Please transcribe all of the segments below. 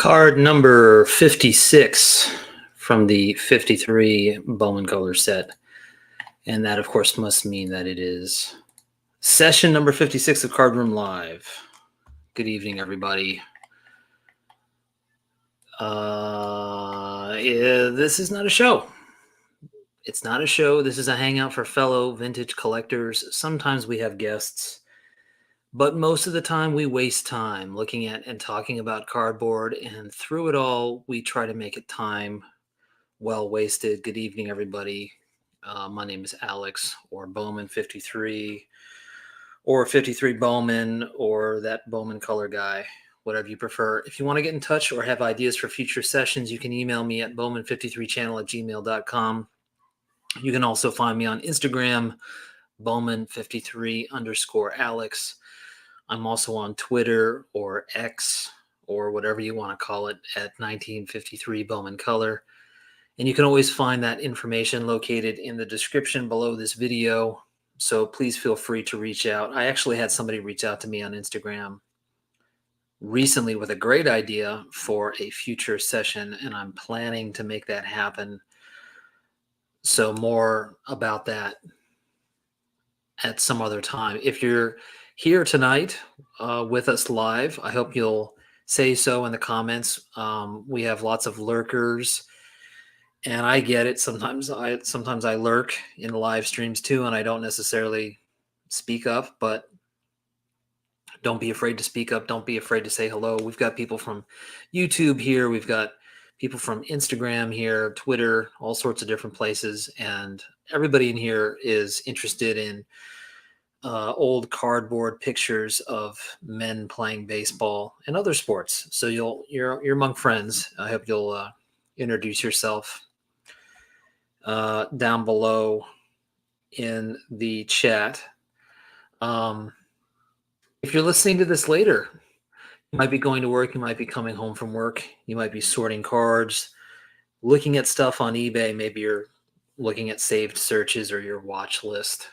Card number 56 from the 53 Bowman Color set. And that, of course, must mean that it is session number 56 of Card Room Live. Good evening, everybody. This is not a show. It's not a show. This is a hangout for fellow vintage collectors. Sometimes we have guests, but most of the time we waste time looking at and talking about cardboard, and through it all, we try to make it time well wasted. Good evening, everybody. My name is Alex, or Bowman 53, or 53 Bowman, or that Bowman Color guy, whatever you prefer. If you want to get in touch or have ideas for future sessions, you can email me at bowman53channel@gmail.com. You can also find me on Instagram, Bowman53_Alex. I'm also on Twitter or X or whatever you want to call it at 1953 Bowman Color. And you can always find that information located in the description below this video. So please feel free to reach out. I actually had somebody reach out to me on Instagram recently with a great idea for a future session, and I'm planning to make that happen. So more about that at some other time. If you're here tonight with us live, I hope you'll say so in the comments. We have lots of lurkers, and I get it. Sometimes I lurk in the live streams too, and I don't necessarily speak up, but don't be afraid to speak up. Don't be afraid to say hello. We've got people from YouTube here. We've got people from Instagram here, Twitter, all sorts of different places. And everybody in here is interested in old cardboard pictures of men playing baseball and other sports. So you're among friends. I hope you'll introduce yourself down below in the chat. If you're listening to this later, you might be going to work, you might be coming home from work, you might be sorting cards, looking at stuff on eBay. Maybe you're looking at saved searches or your watch list.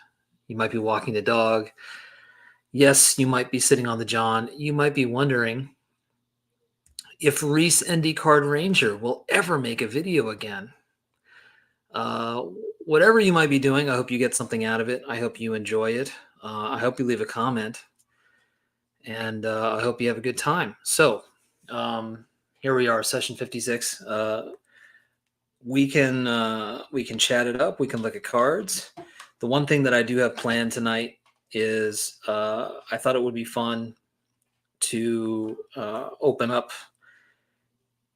You might be walking the dog. Yes, you might be sitting on the john. You might be wondering if Reese ND Card Ranger will ever make a video again. Whatever you might be doing, I hope you get something out of it. I hope you enjoy it. I hope you leave a comment. And I hope you have a good time. So here we are, session 56. We can chat it up. We can look at cards. The one thing that I do have planned tonight is I thought it would be fun to open up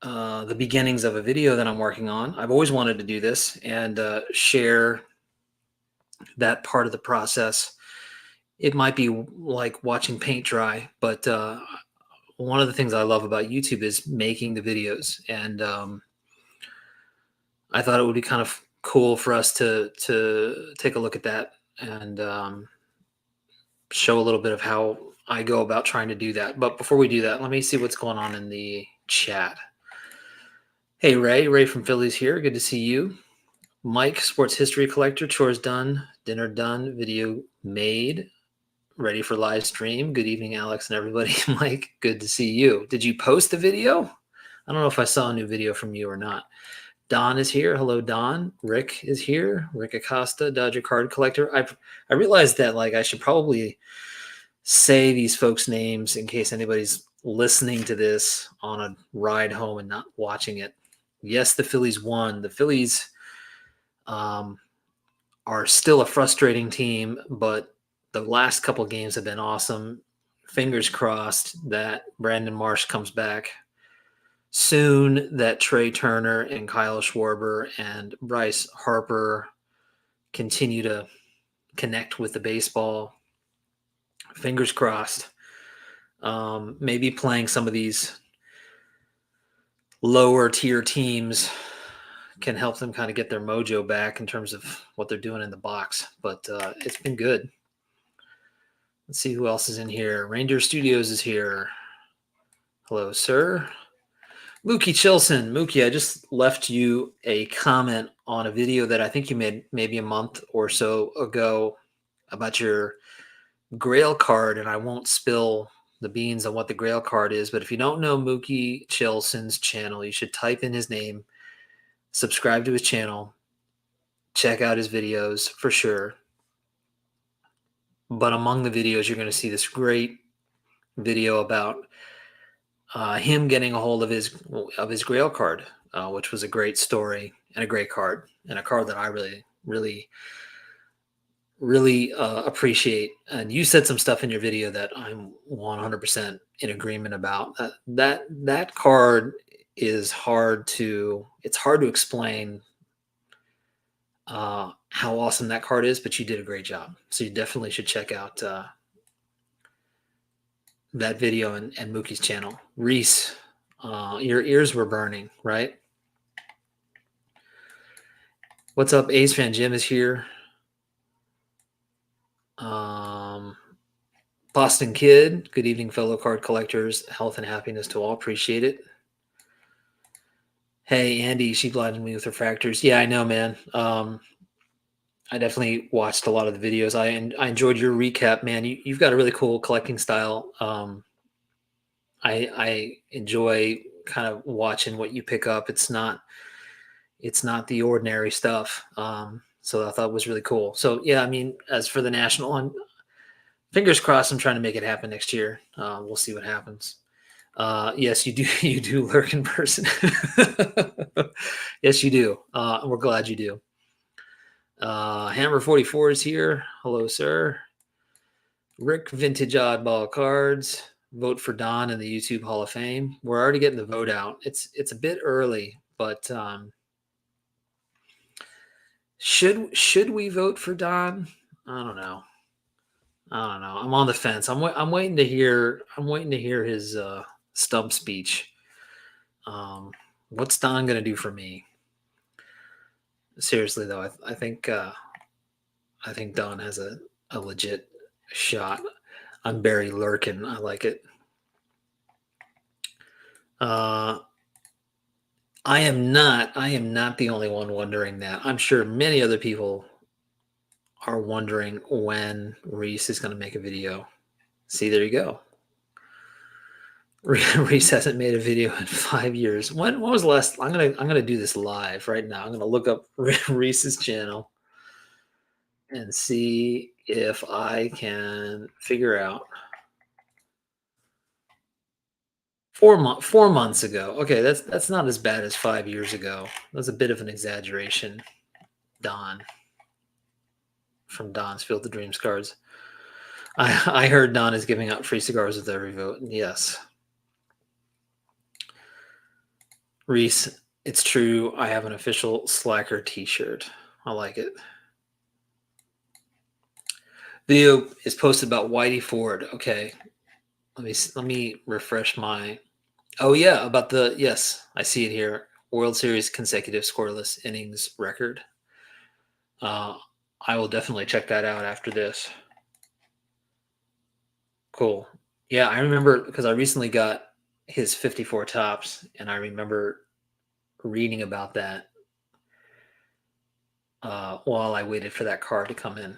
the beginnings of a video that I'm working on. I've always wanted to do this and share that part of the process. It might be like watching paint dry, but one of the things I love about YouTube is making the videos. And I thought it would be kind of cool for us to take a look at that and show a little bit of how I go about trying to do that. But before we do that, let me see what's going on in the chat. Hey, Ray from Phillies here. Good to see you. Mike, sports history collector, chores done, dinner done, video made. Ready for live stream. Good evening, Alex and everybody. Mike, good to see you. Did you post the video? I don't know if I saw a new video from you or not. Don is here. Hello, Don. Rick is here. Rick Acosta, Dodger card collector. I realized that I should probably say these folks' names in case anybody's listening to this on a ride home and not watching it. Yes, the Phillies won. The Phillies are are still a frustrating team, but the last couple games have been awesome. Fingers crossed that Brandon Marsh comes back soon, that Trey Turner and Kyle Schwarber and Bryce Harper continue to connect with the baseball. Fingers crossed. Maybe playing some of these lower tier teams can help them kind of get their mojo back in terms of what they're doing in the box. But it's been good. Let's see who else is in here. Ranger Studios is here. Hello, sir. Mookie Chilson. Mookie, I just left you a comment on a video that I think you made maybe a month or so ago about your Grail card, and I won't spill the beans on what the Grail card is, but if you don't know Mookie Chilson's channel, you should type in his name, subscribe to his channel, check out his videos for sure. But among the videos, you're going to see this great video about him getting a hold of his Grail card, which was a great story and a great card, and a card that I really appreciate. And you said some stuff in your video that I'm 100% in agreement about. That card is hard to explain how awesome that card is, but you did a great job. So you definitely should check out that video and Mookie's channel. Reese, your ears were burning, right? What's up? Ace Fan Jim is here. Boston Kid, good evening, fellow card collectors. Health and happiness to all. Appreciate it. Hey, Andy, she blinded me with refractors. Yeah, I know, man. I definitely watched a lot of the videos. I enjoyed your recap, man. You've got a really cool collecting style. I enjoy kind of watching what you pick up. It's not the ordinary stuff. So I thought it was really cool. So yeah, I mean, as for the national, fingers crossed, I'm trying to make it happen next year. We'll see what happens. Yes, you do. You do lurk in person. Yes, you do. We're glad you do. Hammer 44 is here. Hello, sir. Rick Vintage Oddball Cards. Vote for Don in the YouTube Hall of Fame. We're already getting the vote out. It's a bit early, but should we vote for Don? I don't know. I'm on the fence. I'm waiting to hear his stump speech. What's Don gonna do for me? Seriously though, I think Don has a legit shot. I'm Barry Lurkin. I like it. I am not the only one wondering that. I'm sure many other people are wondering when Reese is going to make a video. See, there you go. Reese hasn't made a video in 5 years. When was the last? I'm gonna do this live right now. I'm gonna look up Reese's channel and see if I can figure out. 4 months ago. Okay, that's not as bad as 5 years ago. That's a bit of an exaggeration. Don from Don's Field of Dreams cards. I heard Don is giving out free cigars with every vote. Yes. Reese, it's true. I have an official Slacker t-shirt. I like it. Video is posted about Whitey Ford. Okay. Let me refresh my. Oh yeah, about yes, I see it here. World Series consecutive scoreless innings record. I will definitely check that out after this. Cool. Yeah, I remember because I recently got his 54 tops, and I remember reading about that while I waited for that card to come in.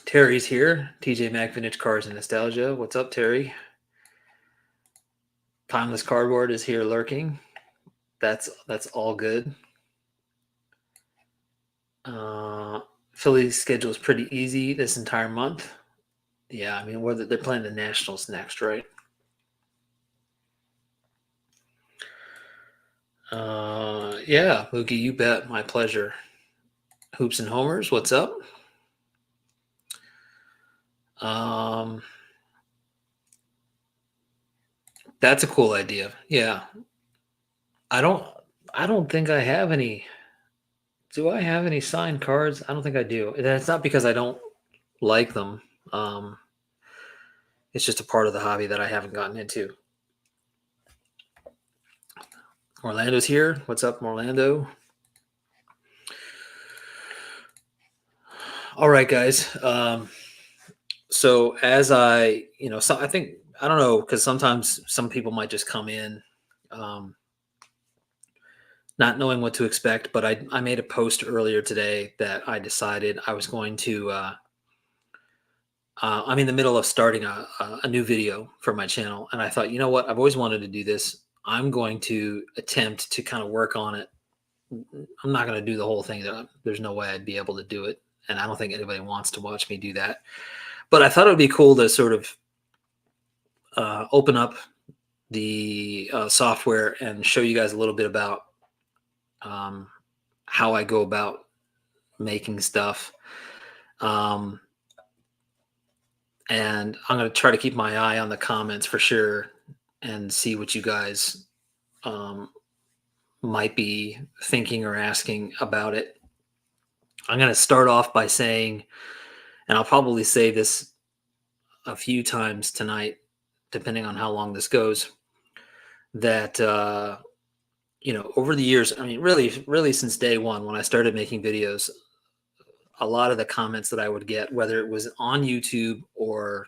Terry's here. TJ Mac Vintage Cars and Nostalgia. What's up, Terry? Timeless Cardboard is here lurking. That's all good. Philly's schedule is pretty easy this entire month. Yeah, I mean, they're playing the Nationals next, right? Yeah, Mookie, you bet. My pleasure. Hoops and Homers, what's up? Um, that's a cool idea. Yeah. I don't I don't think I have any. Do I have any signed cards? I don't think I do. That's not because I don't like them. Um, it's just a part of the hobby that I haven't gotten into. Orlando's here. What's up, Orlando? All right, guys. So as so I think I don't know because sometimes some people might just come in, um, not knowing what to expect. But I made a post earlier today that I decided I was going to. I'm in the middle of starting a new video for my channel, and I thought, you know what? I've always wanted to do this. I'm going to attempt to kind of work on it. I'm not going to do the whole thing. There's no way I'd be able to do it, and I don't think anybody wants to watch me do that. But I thought it would be cool to sort of open up the software and show you guys a little bit about um, how I go about making stuff. Um, and I'm going to try to keep my eye on the comments for sure and see what you guys um, might be thinking or asking about it. I'm going to start off by saying, and I'll probably say this a few times tonight, depending on how long this goes, that over the years, I mean, really since day one when I started making videos, a lot of the comments that I would get, whether it was on YouTube or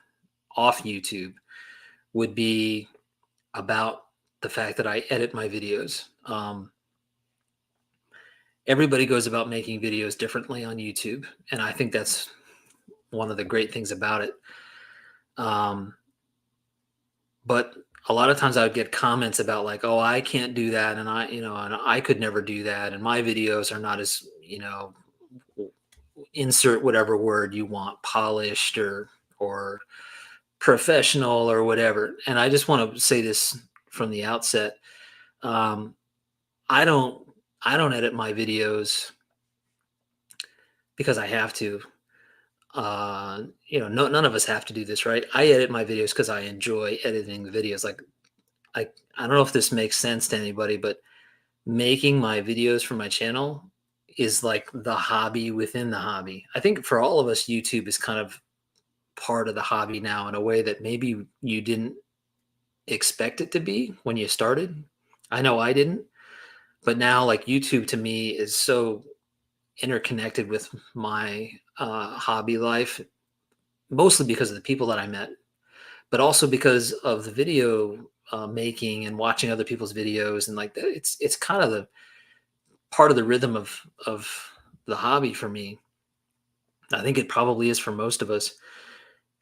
off YouTube, would be about the fact that I edit my videos. Everybody goes about making videos differently on YouTube, and I think that's one of the great things about it. But a lot of times I would get comments about like, "Oh, I can't do that," and I could never do that, and my videos are not as, insert whatever word you want, polished or professional or whatever. And I just want to say this from the outset. Um, I don't I don't edit my videos because I have to. None of us have to do this, right? I edit my videos because I enjoy editing the videos. Like I don't know if this makes sense to anybody, but making my videos for my channel is like the hobby within the hobby. I think for all of us, YouTube is kind of part of the hobby now in a way that maybe you didn't expect it to be when you started. I know I didn't, but now like YouTube to me is so interconnected with my hobby life, mostly because of the people that I met, but also because of the video making and watching other people's videos, and like that, it's kind of the part of the rhythm of the hobby for me. I think it probably is for most of us,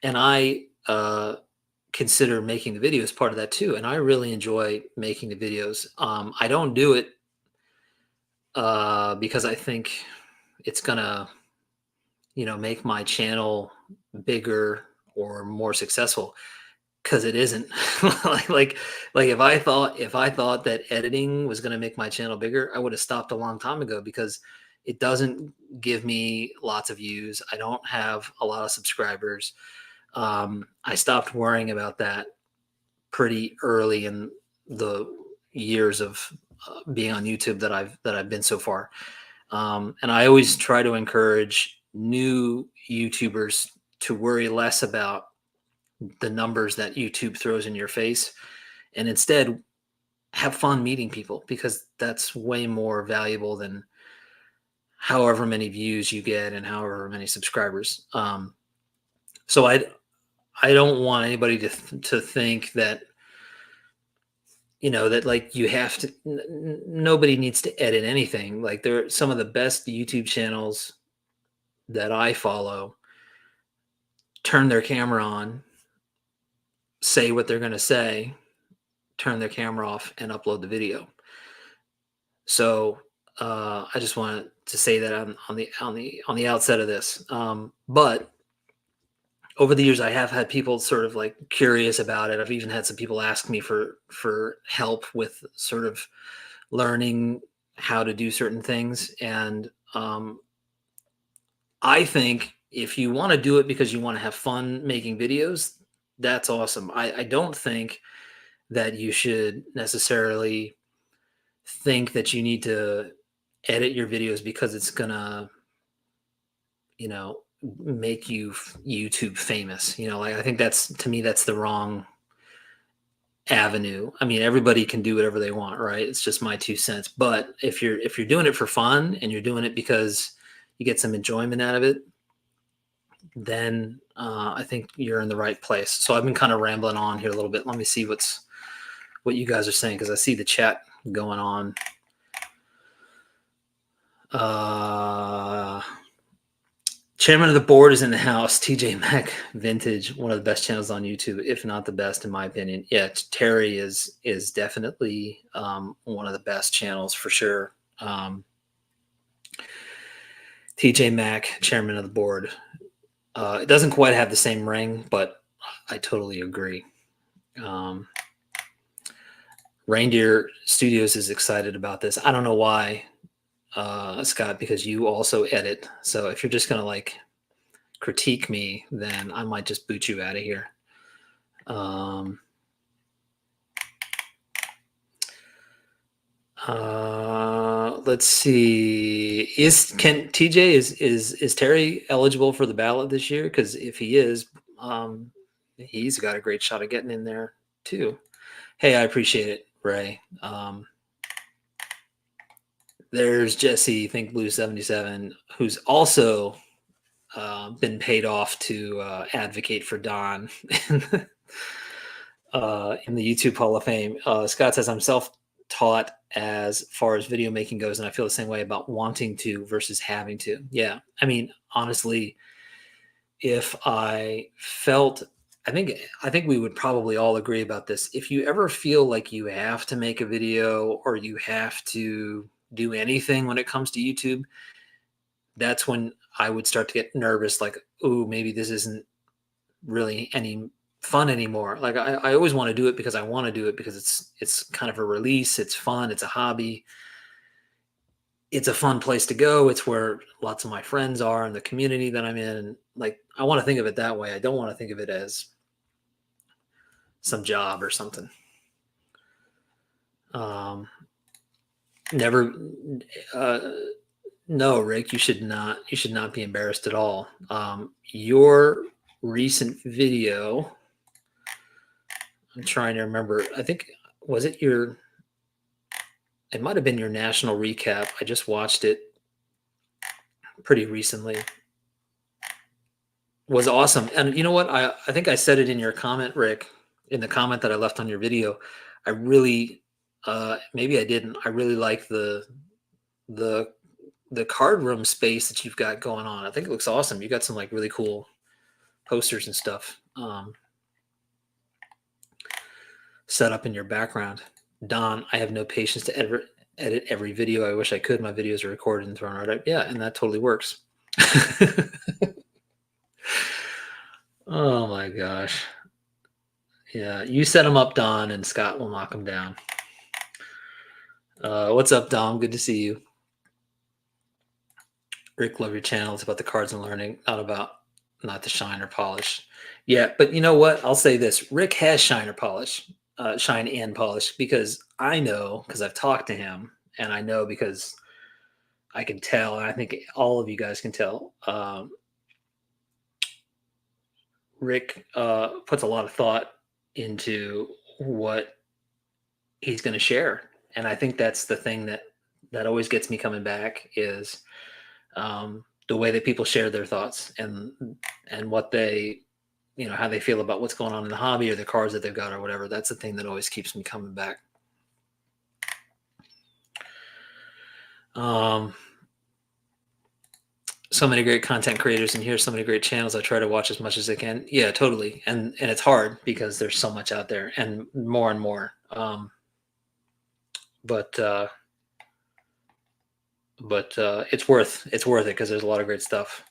and I consider making the videos part of that too. And I really enjoy making the videos. I don't do it because I think it's gonna, make my channel bigger or more successful. Because it isn't. like, like, like if I thought that editing was gonna make my channel bigger, I would have stopped a long time ago because it doesn't give me lots of views. I don't have a lot of subscribers. I stopped worrying about that pretty early in the years of being on YouTube that I've been so far. And I always try to encourage new YouTubers to worry less about the numbers that YouTube throws in your face, and instead have fun meeting people, because that's way more valuable than however many views you get and however many subscribers. So I don't want anybody to think that, that like you have to. Nobody needs to edit anything. Like there are some of the best YouTube channels that I follow turn their camera on, say what they're going to say, turn their camera off, and upload the video. So I just wanted to say that on the outset of this. But over the years, I have had people sort of like curious about it. I've even had some people ask me for help with sort of learning how to do certain things, and I think if you want to do it because you want to have fun making videos, that's awesome. I don't think that you should necessarily think that you need to edit your videos because it's gonna, you know, make you YouTube famous. You know, like I think that's, to me, that's the wrong avenue. I mean, everybody can do whatever they want, right? It's just my 2 cents. But if you're doing it for fun and you're doing it because you get some enjoyment out of it, then I think you're in the right place. So I've been kind of rambling on here a little bit. Let me see what you guys are saying, because I see the chat going on. Chairman of the board is in the house. TJ Maxx Vintage, one of the best channels on YouTube, if not the best, in my opinion. Yeah, Terry is definitely one of the best channels for sure. TJ Maxx, chairman of the board. It doesn't quite have the same ring, but I totally agree. Reindeer Studios is excited about this. I don't know why, Scott, because you also edit. So if you're just gonna like critique me, then I might just boot you out of here. Let's see. Is Terry eligible for the ballot this year? Because if he is, he's got a great shot of getting in there too. Hey, I appreciate it, Ray. There's Jesse Think Blue 77, who's also been paid off to advocate for Don in the YouTube Hall of Fame. Scott says, I'm self-taught as far as video making goes, and I feel the same way about wanting to versus having to. Yeah, I mean, honestly, if I felt, I think we would probably all agree about this. If you ever feel like you have to make a video or you have to do anything when it comes to YouTube, that's when I would start to get nervous, like, oh, maybe this isn't really any fun anymore. Like I always want to do it because I want to do it because it's kind of a release, it's fun, it's a hobby. It's a fun place to go. It's where lots of my friends are and the community that I'm in. And like I want to think of it that way. I don't want to think of it as some job or something. Never no, Rick, you should not be embarrassed at all. Your recent video, I'm trying to remember, I think, was it your, it might have been your national recap. I just watched it pretty recently. Was awesome. And you know what? I think I said it in your comment, Rick, in the comment that I left on your video. I really, maybe I didn't. I really like the card room space that you've got going on. I think it looks awesome. You got some like really cool posters and stuff set up in your background. Don, I have no patience to edit every video. I wish I could. My videos are recorded and thrown right up. Yeah, and that totally works. Oh my gosh. Yeah, you set them up, Don, and Scott will knock them down. What's up, Dom? Good to see you. Rick, love your channel. It's about the cards and learning, not the shine or polish. Yeah, but you know what? I'll say this. Rick has shine and polish, because I know, because I've talked to him, and I know because I can tell, and I think all of you guys can tell. Rick puts a lot of thought into what he's going to share, and I think that's the thing that always gets me coming back is the way that people share their thoughts and what they, how they feel about what's going on in the hobby or the cards that they've got or whatever. That's the thing that always keeps me coming back. So many great content creators in here, so many great channels. I try to watch as much as I can. Yeah, totally. And it's hard because there's so much out there and more and more. But it's worth it because there's a lot of great stuff.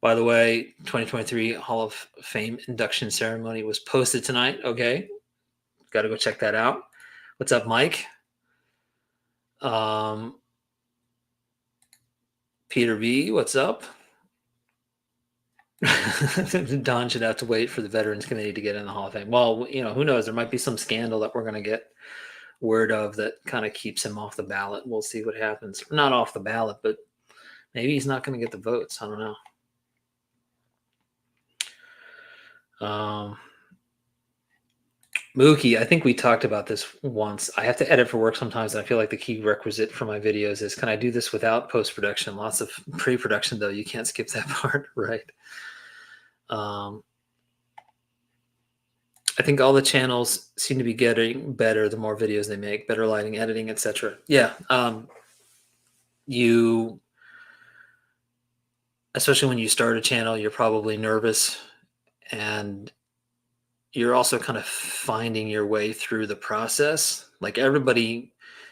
By the way, 2023 Hall of Fame induction ceremony was posted tonight. Okay, got to go check that out. What's up, Mike? Peter B, what's up? Don should have to wait for the Veterans Committee to get in the Hall of Fame. Well, who knows? There might be some scandal that we're going to get word of that kind of keeps him off the ballot. We'll see what happens. Not off the ballot, but maybe he's not going to get the votes. I don't know. Mookie, I think we talked about this once. I have to edit for work sometimes, and I feel like the key requisite for my videos is, can I do this without post-production? Lots of pre-production, though. You can't skip that part, right? I think all the channels seem to be getting better the more videos they make, better lighting, editing, etc. Yeah. You, especially when you start a channel, you're probably nervous, and you're also kind of finding your way through the process. Like everybody,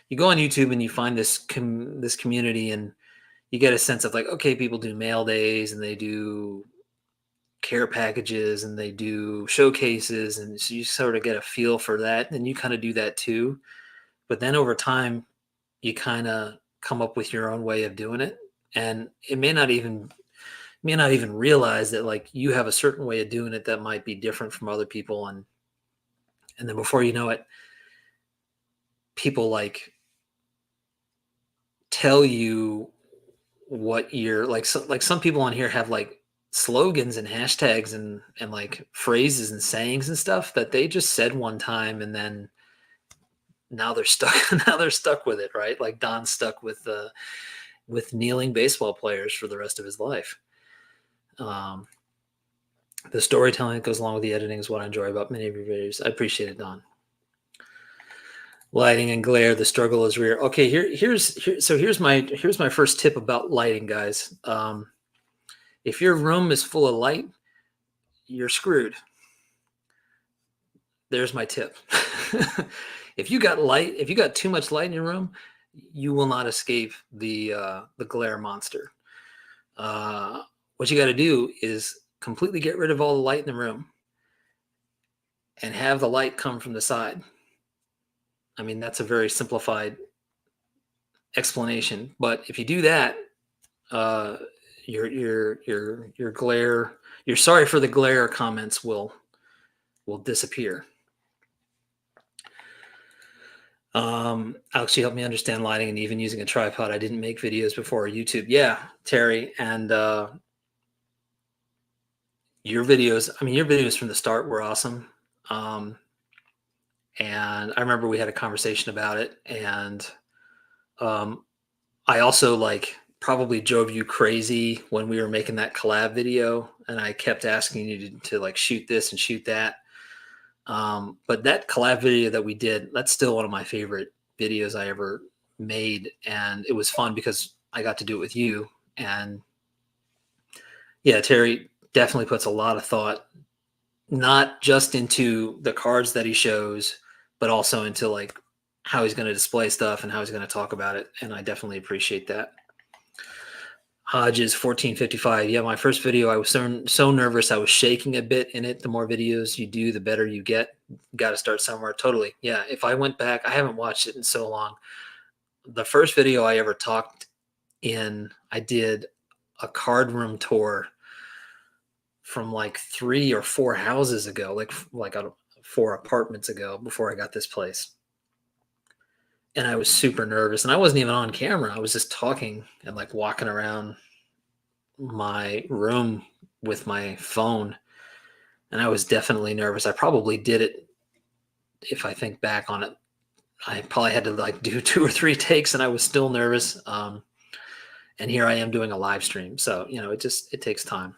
you go on YouTube and you find this community, and you get a sense of like, okay, people do mail days and they do care packages and they do showcases, and so you sort of get a feel for that, and you kind of do that too. But then over time, you kind of come up with your own way of doing it, and it may not even realize that like you have a certain way of doing it that might be different from other people, and then before you know it, people like tell you what you're like. So, like some people on here have like slogans and hashtags and like phrases and sayings and stuff that they just said one time, and then now they're stuck. Now they're stuck with it, right? Like Don's stuck with kneeling baseball players for the rest of his life. The storytelling that goes along with the editing is what I enjoy about many of your videos. I appreciate it, Don. Lighting and glare, the struggle is real. Okay, here's my first tip about lighting, guys. If your room is full of light, you're screwed. There's my tip. If you got too much light in your room, you will not escape the glare monster. What you got to do is completely get rid of all the light in the room and have the light come from the side. I mean, that's a very simplified explanation, but if you do that, your glare, your sorry for the glare comments will disappear. Alex, you helped me understand lighting and even using a tripod. I didn't make videos before YouTube. Yeah, Terry, and your videos from the start were awesome. And I remember we had a conversation about it, and I also like probably drove you crazy when we were making that collab video, and I kept asking you to like shoot this and shoot that. But that collab video that we did, that's still one of my favorite videos I ever made, and it was fun because I got to do it with you. And yeah, Terry definitely puts a lot of thought, not just into the cards that he shows, but also into like how he's going to display stuff and how he's going to talk about it. And I definitely appreciate that. Hodges 1455. Yeah, my first video, I was so nervous. I was shaking a bit in it. The more videos you do, the better you get. Got to start somewhere. Totally. Yeah. If I went back, I haven't watched it in so long. The first video I ever talked in, I did a card room tour from like 3 or 4 houses ago, like 4 apartments ago before I got this place. And I was super nervous, and I wasn't even on camera. I was just talking and like walking around my room with my phone, and I was definitely nervous. I probably did it, if I think back on it, I probably had to like do 2 or 3 takes, and I was still nervous. And here I am doing a live stream, so it takes time.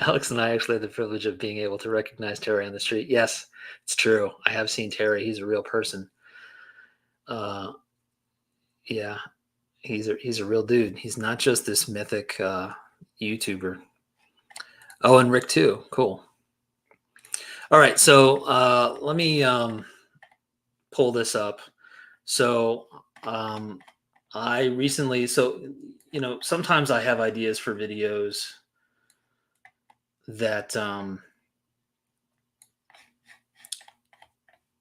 Alex and I actually had the privilege of being able to recognize Terry on the street. Yes, it's true. I have seen Terry. He's a real person. Yeah, he's a real dude. He's not just this mythic YouTuber. Oh, and Rick too. Cool. All right, so let me pull this up. So I recently, sometimes I have ideas for videos that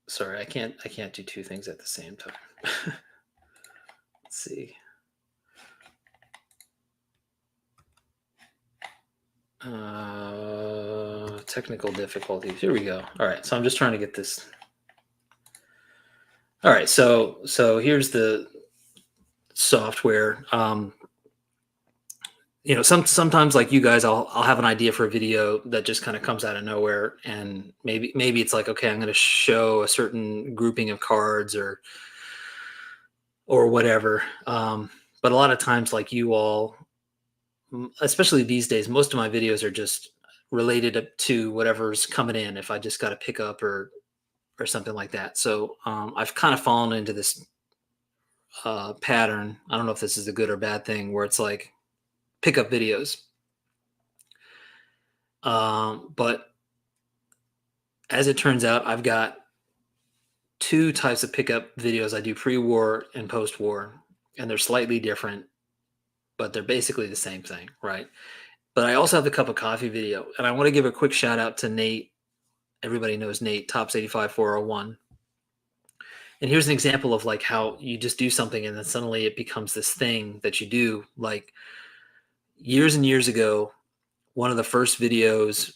sorry, I can't do 2 things at the same time. see. Technical difficulties. Here we go. All right, so I'm just trying to get this. All right, so here's the software. Sometimes like you guys, I'll have an idea for a video that just kind of comes out of nowhere, and maybe it's like, okay, I'm going to show a certain grouping of cards or whatever. But a lot of times, like you all, especially these days, most of my videos are just related to whatever's coming in. If I just got to pick up or something like that. So I've kind of fallen into this pattern. I don't know if this is a good or bad thing, where it's like pickup videos. But as it turns out, I've got two types of pickup videos. I do pre-war and post-war, and they're slightly different, but they're basically the same thing, right? But I also have the cup of coffee video, and I want to give a quick shout out to Nate. Everybody knows Nate, Tops 85 401. And here's an example of like how you just do something and then suddenly it becomes this thing that you do. Like years and years ago, one of the first videos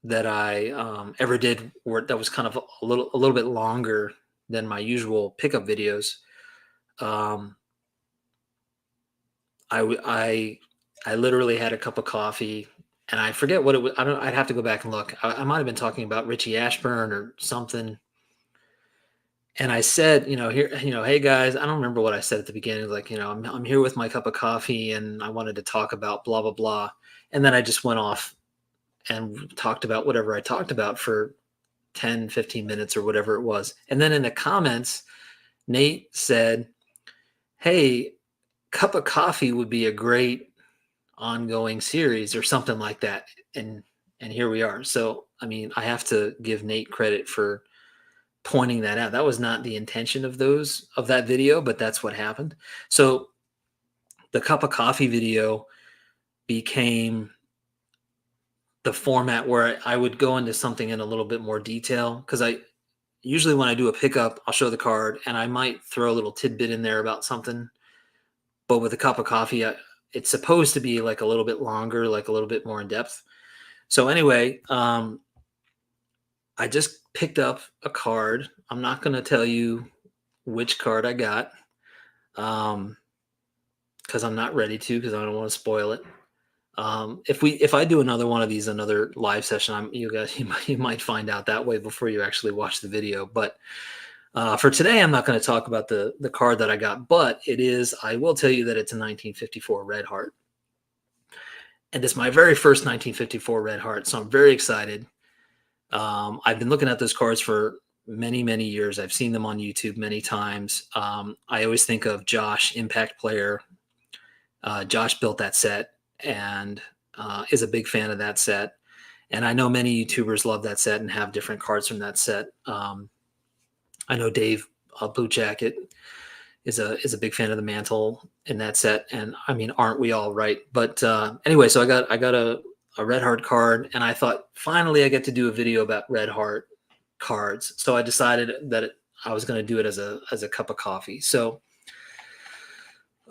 that I ever did that was kind of a little bit longer than my usual pickup videos. I literally had a cup of coffee, and I forget what it was. I'd have to go back and look. I might have been talking about Richie Ashburn or something. And I said, hey guys, I don't remember what I said at the beginning. Like, I'm here with my cup of coffee and I wanted to talk about blah, blah, blah. And then I just went off and talked about whatever I talked about for 10, 15 minutes or whatever it was. And then in the comments, Nate said, hey, cup of coffee would be a great ongoing series or something like that. And here we are. So, I mean, I have to give Nate credit for pointing that out. That was not the intention of that video, but that's what happened. So the cup of coffee video became the format where I would go into something in a little bit more detail, because I usually, when I do a pickup, I'll show the card and I might throw a little tidbit in there about something. But with a cup of coffee, it's supposed to be like a little bit longer, like a little bit more in depth. So anyway, I just picked up a card. I'm not going to tell you which card I got, because I'm not ready to, because I don't want to spoil it. If I do another one of these, another live session, you might find out that way before you actually watch the video. But for today, I'm not going to talk about the card that I got, but I will tell you that it's a 1954 Red Heart. And it's my very first 1954 Red Heart, so I'm very excited. I've been looking at those cards for many, many years. I've seen them on YouTube many times. I always think of Josh, Impact player. Josh built that set and is a big fan of that set. And I know many YouTubers love that set and have different cards from that set. I know Dave Blue Jacket is a big fan of the Mantle in that set. And I mean, aren't we all, right? But anyway, so I got a Red Heart card, and I thought finally I get to do a video about Red Heart cards. So I decided that I was going to do it as a cup of coffee. So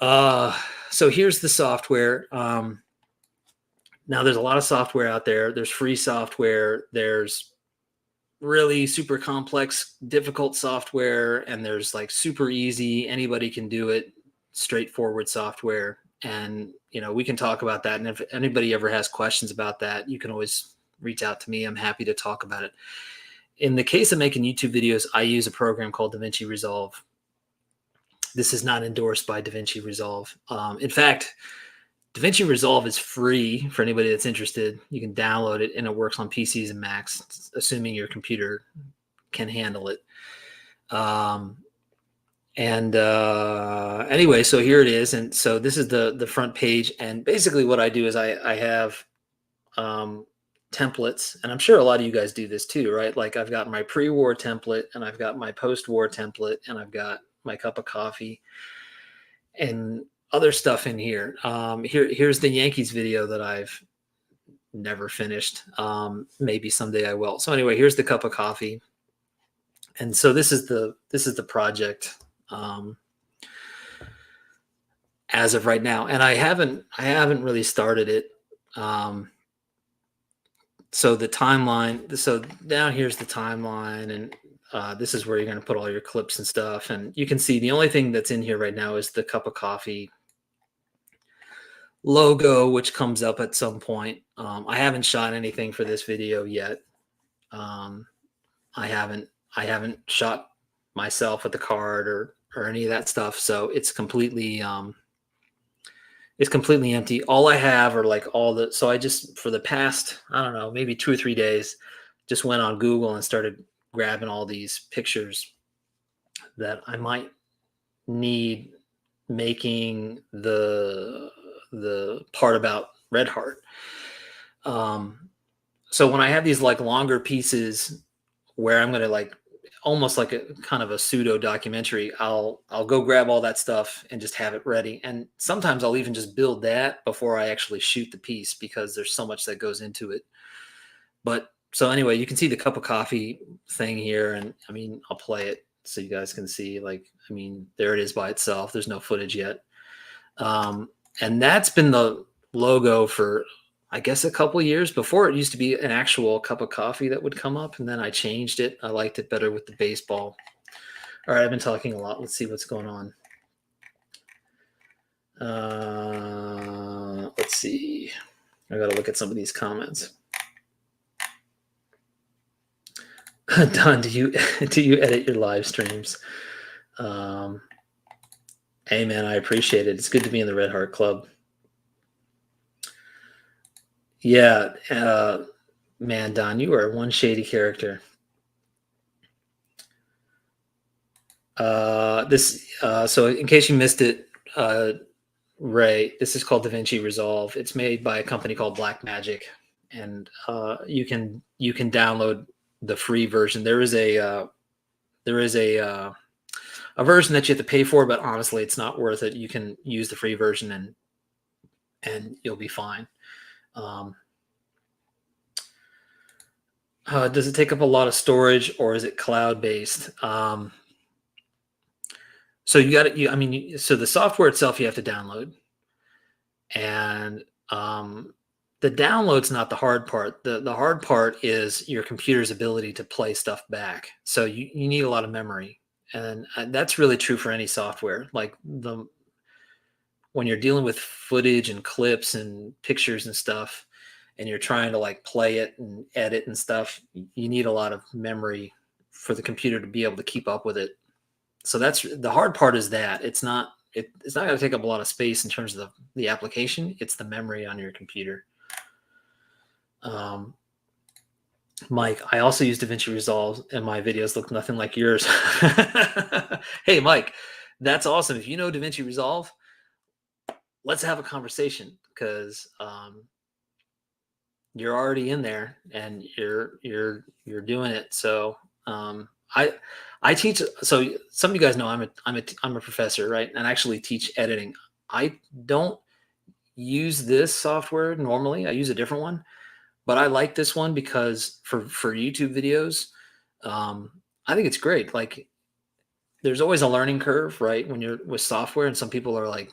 here's the software. Now there's a lot of software out there. There's free software. There's really super complex, difficult software, and there's like super easy, anybody can do it, straightforward software. And we can talk about that. And if anybody ever has questions about that, you can always reach out to me. I'm happy to talk about it. In the case of making YouTube videos, I use a program called DaVinci Resolve. This is not endorsed by DaVinci Resolve. In fact, DaVinci Resolve is free for anybody that's interested. You can download it, and it works on PCs and Macs, assuming your computer can handle it. Anyway, so here it is. And so this is the front page. And basically what I do is I have templates, and I'm sure a lot of you guys do this too, right? Like I've got my pre-war template, and I've got my post-war template, and I've got my cup of coffee and other stuff in here. Here's the Yankees video that I've never finished. Maybe someday I will. So anyway, here's the cup of coffee. And so this is the project. as of right now, and I haven't really started it. Um, so the timeline. So down here's the timeline, and this is where you're going to put all your clips and stuff. And you can see the only thing that's in here right now is the cup of coffee logo, which comes up at some point. I haven't shot anything for this video yet. Um, I haven't I haven't shot myself with the card or any of that stuff. So it's completely empty. All I have are like all the so I just for the past, I don't know, maybe 2 or 3 days, just went on Google and started grabbing all these pictures that I might need making the part about Red Heart. Um, so when I have these like longer pieces where I'm gonna like almost like a kind of a pseudo documentary, I'll go grab all that stuff and just have it ready. And sometimes I'll even just build that before I actually shoot the piece because there's so much that goes into it. But so anyway, you can see the cup of coffee thing here, and I mean I'll play it so you guys can see. Like, I mean, there it is by itself. There's no footage yet. Um, and that's been the logo for I guess a couple years. Before it used to be an actual cup of coffee that would come up, and then I changed it. I liked it better with the baseball. All right, I've been talking a lot. Let's see what's going on. Let's see. I got to look at some of these comments. Don, do you edit your live streams? Hey man, I appreciate it. It's good to be in the Red Heart Club. Yeah, man, Don, you are one shady character. So in case you missed it, Ray, this is called DaVinci Resolve. It's made by a company called Blackmagic, and you can download the free version. There is a version that you have to pay for, but honestly, it's not worth it. You can use the free version and you'll be fine. Does it take up a lot of storage or is it cloud based? So you got it. I mean, so the software itself you have to download, and the download's not the hard part. The hard part is your computer's ability to play stuff back. So you need a lot of memory, and that's really true for any software. Like when you're dealing with footage and clips and pictures and stuff, and you're trying to like play it and edit and stuff, you need a lot of memory for the computer to be able to keep up with it. So that's the hard part is that it's not going to take up a lot of space in terms of the application. It's the memory on your computer. Mike, I also use DaVinci Resolve and my videos look nothing like yours. Hey, Mike, that's awesome. If you know DaVinci Resolve, let's have a conversation because you're already in there and you're doing it. So I teach. So some of you guys know I'm a professor, right? And I actually teach editing. I don't use this software normally. I use a different one, but I like this one because for YouTube videos, I think it's great. Like, there's always a learning curve, right? When you're with software, and some people are like,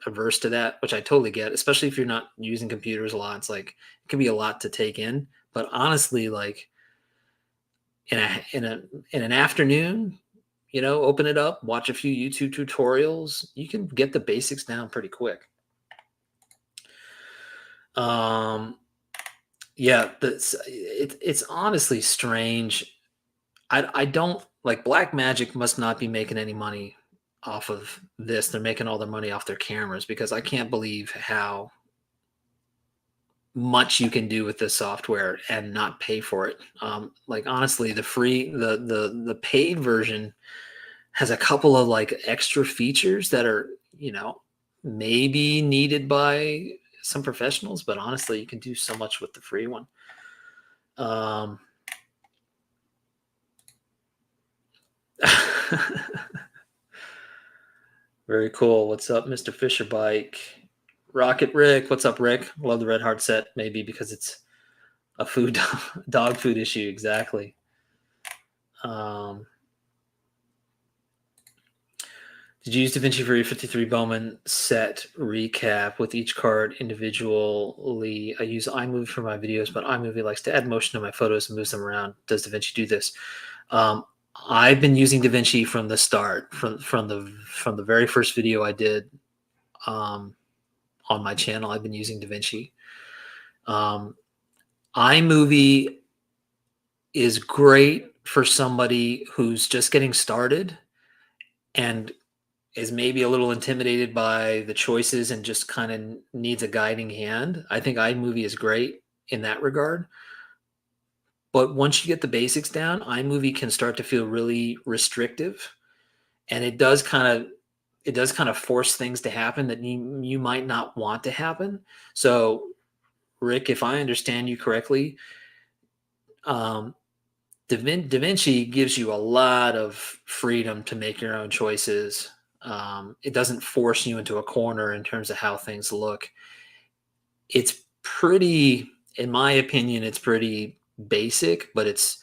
averse to that, which I totally get, especially if you're not using computers a lot. It's like it can be a lot to take in. But honestly, like in an afternoon, open it up, watch a few YouTube tutorials, you can get the basics down pretty quick. Yeah, it's honestly strange. I don't like Blackmagic must not be making any money off of this. They're making all their money off their cameras because I can't believe how much you can do with this software and not pay for it. Like honestly, the paid version has a couple of like extra features that are, maybe needed by some professionals, but honestly, you can do so much with the free one. Very cool. What's up, Mr. Fisher Bike? Rocket Rick. What's up, Rick? Love the Red Heart set, maybe because it's a food dog food issue. Exactly. Did Did you use DaVinci for your 53 Bowman set recap with each card individually? I use iMovie for my videos, but iMovie likes to add motion to my photos and moves them around. Does DaVinci do this? I've been using DaVinci from the start, from the very first video I did on my channel. I've been using DaVinci. iMovie is great for somebody who's just getting started and is maybe a little intimidated by the choices and just kind of needs a guiding hand. I think iMovie is great in that regard. But once you get the basics down, iMovie can start to feel really restrictive, and it does kind of force things to happen that you might not want to happen. So, Rick, if I understand you correctly, DaVinci gives you a lot of freedom to make your own choices. It doesn't force you into a corner in terms of how things look. It's pretty, in my opinion, it's pretty basic, but it's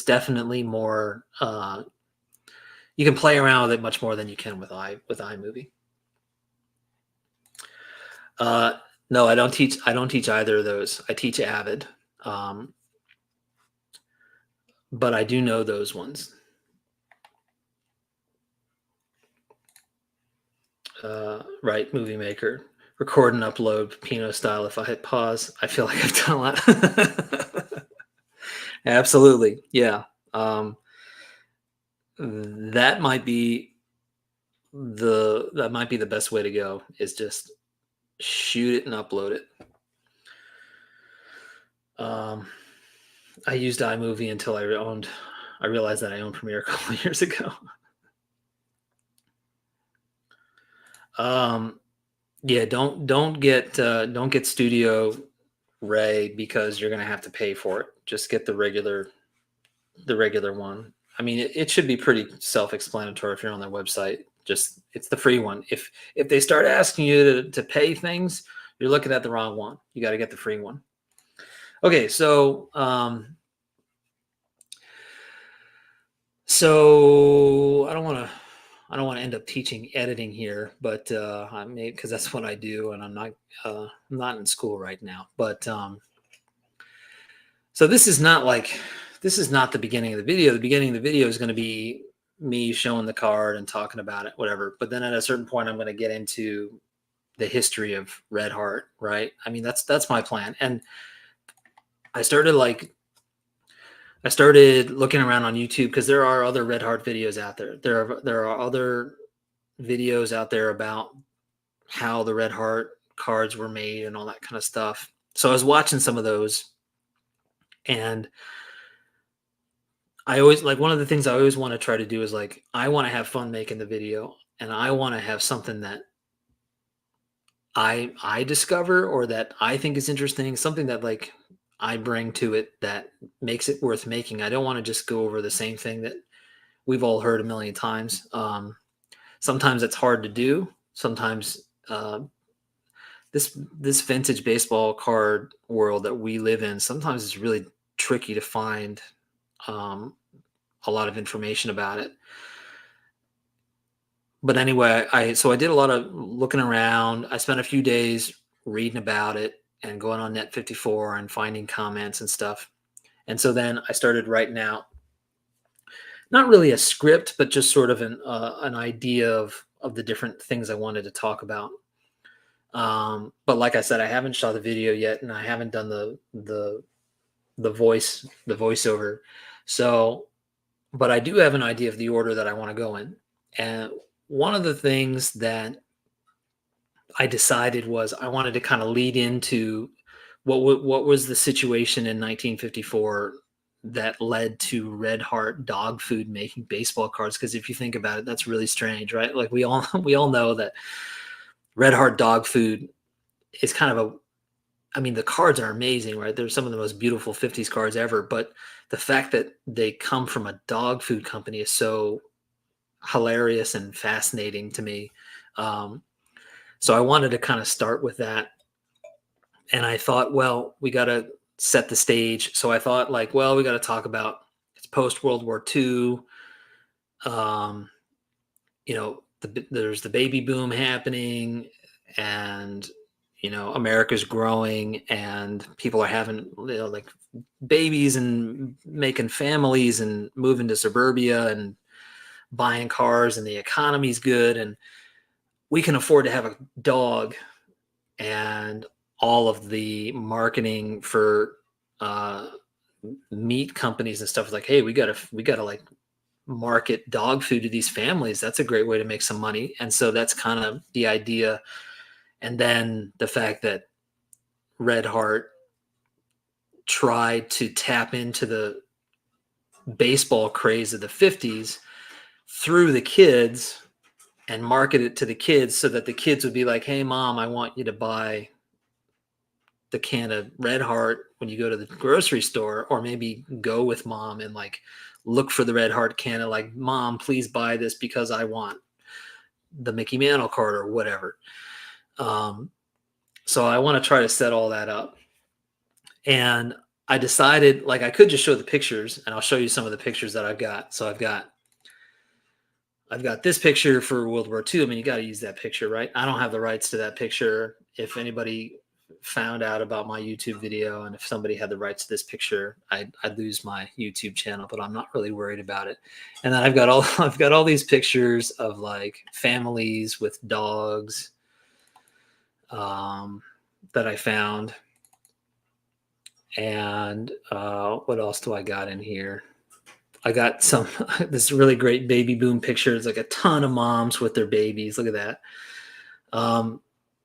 definitely more. You can play around with it much more than you can with iMovie. No, I don't teach either of those. I teach Avid, but I do know those ones. Right, Movie Maker. Record and upload Pinot style. If I hit pause, I feel like I've done a lot. Absolutely, yeah. That might be the best way to go, is just shoot it and upload it. I used iMovie until I realized that I owned Premiere a couple of years ago. Yeah, don't get Studio Ray, because you're gonna have to pay for it. Just get the regular one. I mean, it should be pretty self-explanatory if you're on their website. Just, it's the free one. If they start asking you to pay things, you're looking at the wrong one. You got to get the free one. Okay, so I don't want to end up teaching editing here, but I may, because that's what I do, and I'm not in school right now. But so this is not the beginning of the video. The beginning of the video is going to be me showing the card and talking about it, whatever. But then at a certain point, I'm going to get into the history of Red Heart, right? I mean, that's my plan. And I started looking around on YouTube, because there are other Red Heart videos out there. There are other videos out there about how the Red Heart cards were made and all that kind of stuff. So I was watching some of those, and I always, like, one of the things I always want to try to do is, like, I want to have fun making the video, and I want to have something that I discover, or that I think is interesting, something that, like, I bring to it that makes it worth making. I don't want to just go over the same thing that we've all heard a million times. Sometimes it's hard to do. Sometimes this vintage baseball card world that we live in, sometimes it's really tricky to find a lot of information about it. But anyway, so I did a lot of looking around. I spent a few days reading about it and going on Net54 and finding comments and stuff. And so then I started writing out, not really a script, but just sort of an idea of the different things I wanted to talk about. But like I said, I haven't shot the video yet, and I haven't done the voiceover. So, but I do have an idea of the order that I want to go in. And one of the things that I decided was I wanted to kind of lead into what was the situation in 1954 that led to Red Heart Dog Food making baseball cards. Because if you think about it, that's really strange, right? Like, we all know that Red Heart Dog Food is kind of I mean, the cards are amazing, right? They're some of the most beautiful 50s cards ever. But the fact that they come from a dog food company is so hilarious and fascinating to me. So I wanted to kind of start with that. And I thought, well, we got to set the stage. So I thought, like, well, we got to talk about it's post World War II. You know, there's the baby boom happening, and America's growing, and people are having like babies and making families and moving to suburbia and buying cars, and the economy's good, and we can afford to have a dog. And all of the marketing for uh, meat companies and stuff is like, hey, we gotta like market dog food to these families. That's a great way to make some money. And so that's kind of the idea. And then the fact that Red Heart tried to tap into the baseball craze of the 50s through the kids and market it to the kids, so that the kids would be like, hey mom, I want you to buy the can of Red Heart when you go to the grocery store, or maybe go with mom and like look for the Red Heart can, and like, mom, please buy this because I want the Mickey Mantle card or whatever. So I want to try to set all that up. And I decided, like, I could just show the pictures, and I'll show you some of the pictures that I've got. So I've got this picture for World War II. I mean, you got to use that picture, right? I don't have the rights to that picture. If anybody found out about my YouTube video, and if somebody had the rights to this picture, I'd lose my YouTube channel, but I'm not really worried about it. And then I've got all these pictures of like families with dogs that I found. And what else do I got in here? I got some this really great baby boom picture. It's like a ton of moms with their babies. Look at that.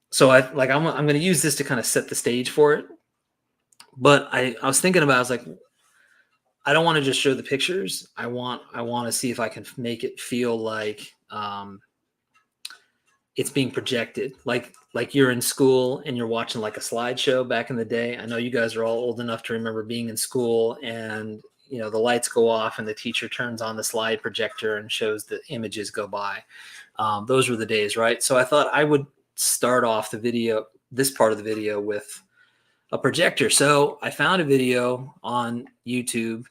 So I'm going to use this to kind of set the stage for it. But I was thinking about, I was like, I don't want to just show the pictures. I want to see if I can make it feel like it's being projected, like you're in school and you're watching like a slideshow back in the day. I know you guys are all old enough to remember being in school, and the lights go off and the teacher turns on the slide projector and shows the images go by. Those were the days, right? So I thought I would start off this part of the video, with a projector. So I found a video on YouTube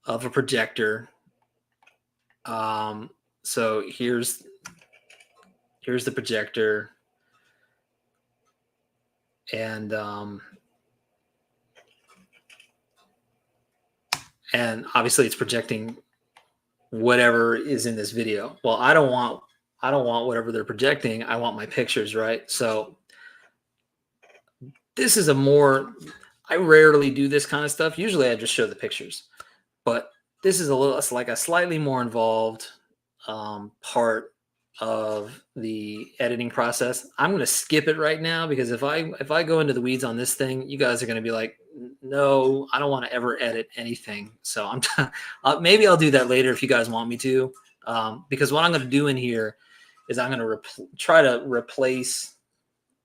of a projector. So here's the projector, and obviously it's projecting whatever is in this video. Well, I don't want whatever they're projecting. I want my pictures, right? So this is I rarely do this kind of stuff. Usually I just show the pictures, but this is it's like a slightly more involved part of the editing process. I'm going to skip it right now, because if I go into the weeds on this thing, you guys are going to be like, no, I don't want to ever edit anything. So maybe I'll do that later if you guys want me to, because what I'm going to do in here is I'm going to try to replace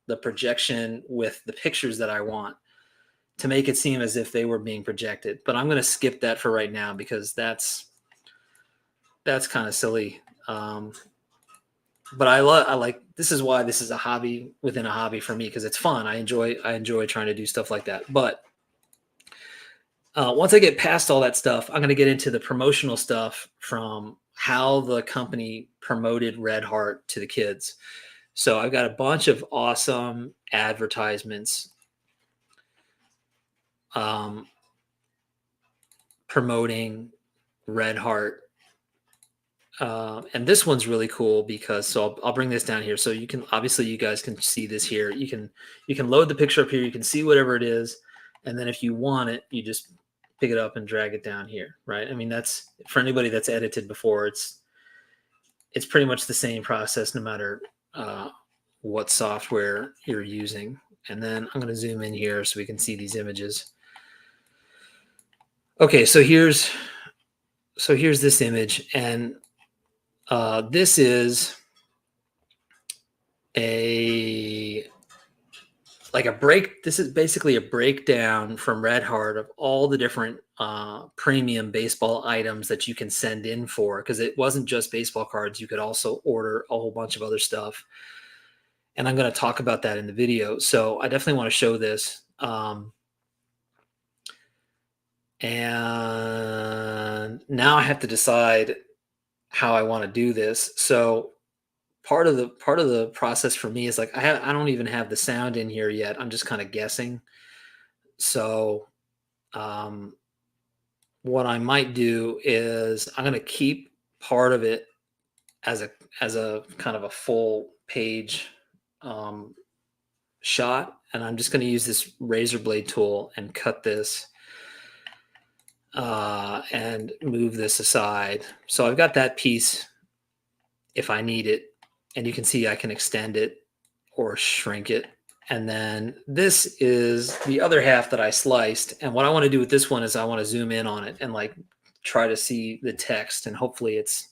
the projection with the pictures that I want, to make it seem as if they were being projected. But I'm going to skip that for right now, because that's kind of silly. But I like, this is why this is a hobby within a hobby for me, because it's fun. I enjoy trying to do stuff like that. But once I get past all that stuff, I'm going to get into the promotional stuff from how the company promoted Red Heart to the kids. So I've got a bunch of awesome advertisements promoting Red Heart. And this one's really cool, because I'll bring this down here, so you guys can see this here. You can load the picture up here. You can see whatever it is, and then if you want it, you just pick it up and drag it down here, right? I mean, that's, for anybody that's edited before, it's pretty much the same process, no matter what software you're using. And then I'm going to zoom in here so we can see these images. Okay, so here's this image, and this is this is basically a breakdown from Red Heart of all the different premium baseball items that you can send in for, because it wasn't just baseball cards. You could also order a whole bunch of other stuff. And I'm going to talk about that in the video. So I definitely want to show this. And now I have to decide how I want to do this. So part of the process for me is like I don't even have the sound in here yet. I'm just kind of guessing. So um, what I might do is I'm going to keep part of it as a kind of a full page um, shot, and I'm just going to use this razor blade tool and cut this and move this aside. So I've got that piece if I need it, and you can see I can extend it or shrink it. And then this is the other half that I sliced. And what I want to do with this one is I want to zoom in on it and like try to see the text, and hopefully it's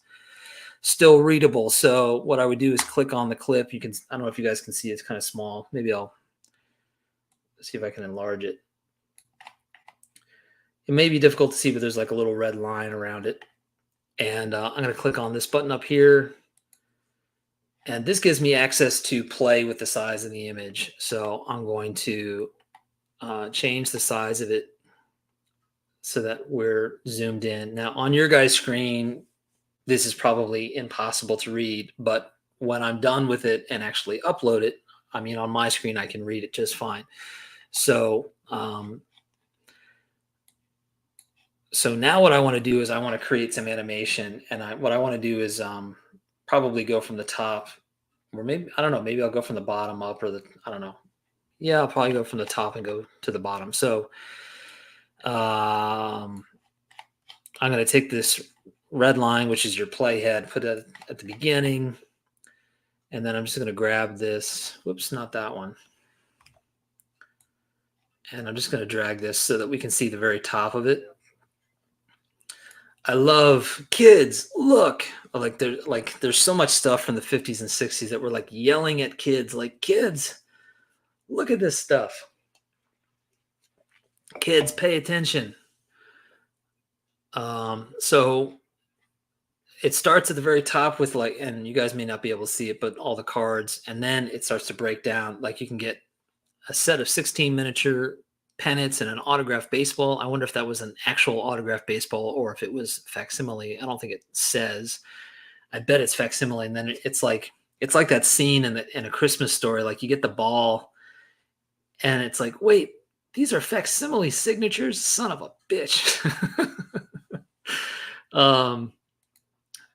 still readable. So what I would do is click on the clip. You can, I don't know if you guys can see, it's kind of small. Maybe I'll see if I can enlarge it. It may be difficult to see, but there's like a little red line around it. And I'm going to click on this button up here. And this gives me access to play with the size of the image. So I'm going to change the size of it so that we're zoomed in. Now on your guys' screen, this is probably impossible to read, but when I'm done with it and actually upload it, I mean, on my screen, I can read it just fine. So, so now what I want to do is I want to create some animation, and what I want to do is probably go from the top, or maybe, I don't know, maybe I'll go from the bottom up, or I don't know. Yeah, I'll probably go from the top and go to the bottom. So I'm going to take this red line, which is your playhead, put it at the beginning. And then I'm just going to grab this. Whoops, not that one. And I'm just going to drag this so that we can see the very top of it. I love kids. Look, there's so much stuff from the 50s and 60s that we're like yelling at kids, like, kids, look at this stuff. Kids, pay attention. So it starts at the very top with like, and you guys may not be able to see it, but all the cards, and then it starts to break down. Like you can get a set of 16 miniature pennants and an autographed baseball. I wonder if that was an actual autographed baseball or if it was facsimile. I don't think it says. I bet it's facsimile. And then it's like that scene in A Christmas Story. Like you get the ball, and it's like, wait, these are facsimile signatures, son of a bitch.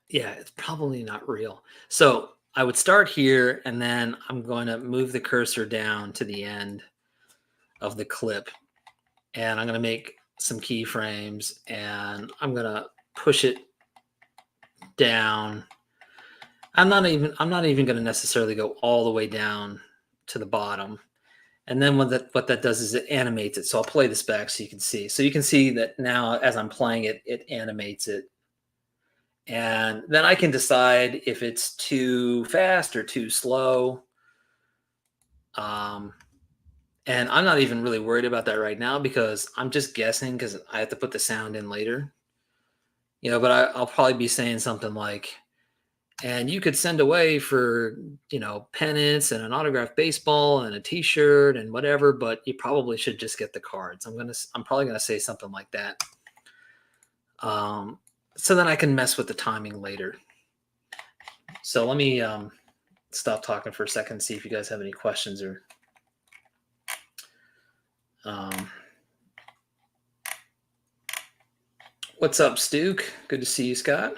Yeah, it's probably not real. So I would start here, and then I'm going to move the cursor down to the end of the clip, and I'm going to make some keyframes, and I'm going to push it down. I'm not even going to necessarily go all the way down to the bottom. And then what that does is it animates it. So I'll play this back so you can see. So you can see that now as I'm playing it, it animates it. And then I can decide if it's too fast or too slow. And I'm not even really worried about that right now because I'm just guessing because I have to put the sound in later. But I'll probably be saying something like, and you could send away for, pennants and an autographed baseball and a t-shirt and whatever, but you probably should just get the cards. I'm probably going to say something like that. So then I can mess with the timing later. So let me stop talking for a second, see if you guys have any questions or what's up, Stuke? Good to see you, Scott.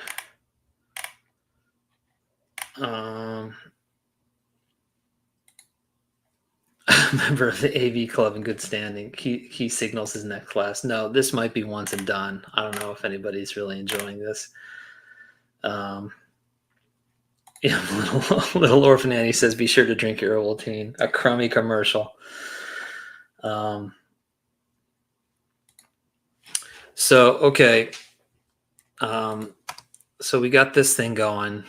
Member of the AV club in good standing. He signals his next class. No, this might be once and done. I don't know if anybody's really enjoying this. Yeah, little Orphan Annie says, be sure to drink your Ovaltine. A crummy commercial. So, okay. So we got this thing going.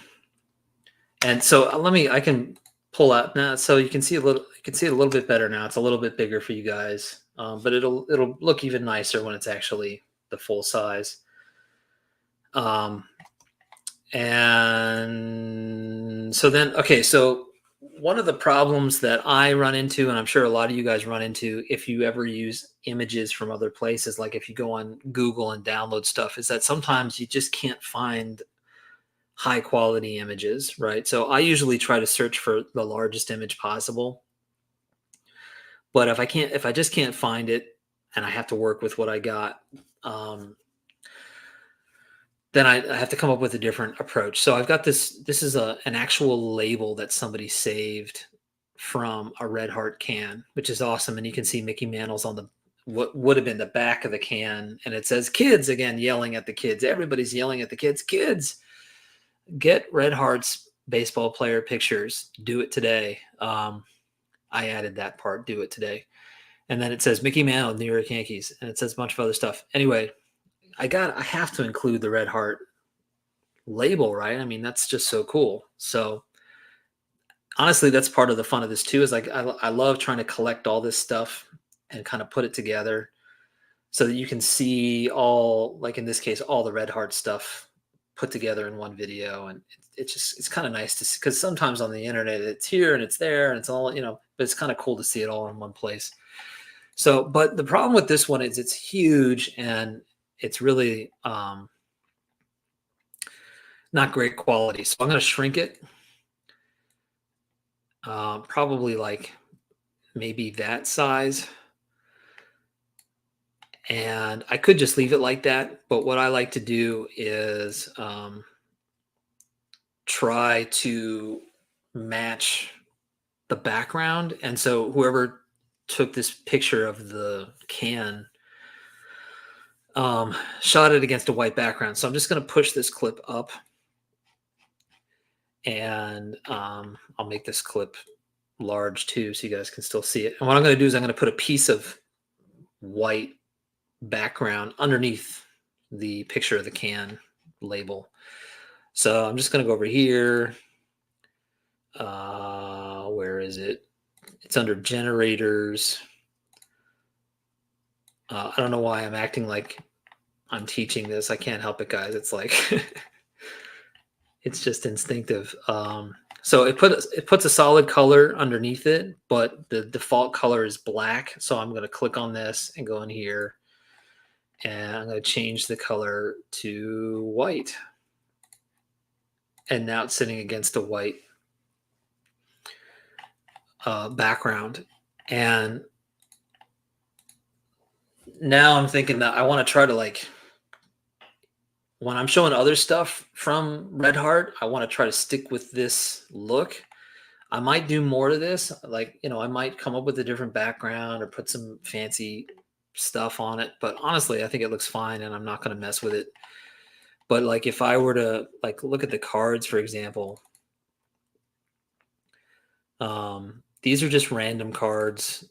And so I can pull out now. So you can see it a little bit better now. It's a little bit bigger for you guys. But it'll look even nicer when it's actually the full size. And so then, okay, so one of the problems that I run into, and I'm sure a lot of you guys run into if you ever use images from other places, like if you go on Google and download stuff, is that sometimes you just can't find high quality images, right? So I usually try to search for the largest image possible. But if I just can't find it and I have to work with what I got, um, then I have to come up with a different approach. So I've got this. This is an actual label that somebody saved from a Red Heart can, which is awesome. And you can see Mickey Mantle's on the what would have been the back of the can, and it says "kids" again, yelling at the kids. Everybody's yelling at the kids. Kids, get Red Heart's baseball player pictures. Do it today. I added that part. Do it today. And then it says Mickey Mantle, New York Yankees, and it says a bunch of other stuff. Anyway, I have to include the Red Heart label, right? I mean, that's just so cool. So honestly, that's part of the fun of this too. Is like I love trying to collect all this stuff and kind of put it together so that you can see all, like in this case, all the Red Heart stuff put together in one video. And it's kind of nice to see, because sometimes on the internet it's here and it's there and it's all, but it's kind of cool to see it all in one place. So, but the problem with this one is it's huge and it's really not great quality. So I'm going to shrink it. Probably like maybe that size. And I could just leave it like that. But what I like to do is try to match the background. And so whoever took this picture of the can shot it against a white background. So I'm just going to push this clip up, and I'll make this clip large too so you guys can still see it. And what I'm going to do is I'm going to put a piece of white background underneath the picture of the can label. So I'm just going to go over here. Where is it? It's under generators. I don't know why I'm acting like I'm teaching this. I can't help it, guys. It's like it's just instinctive. So it puts a solid color underneath it, but the default color is black. So I'm going to click on this and go in here, and I'm going to change the color to white. And now it's sitting against a white background. And now I'm thinking that I want to try to, like, when I'm showing other stuff from Red Heart, I want to try to stick with this look. I might do more to this. Like, I might come up with a different background or put some fancy stuff on it. But honestly, I think it looks fine and I'm not going to mess with it. But like, if I were to like look at the cards, for example, these are just random cards,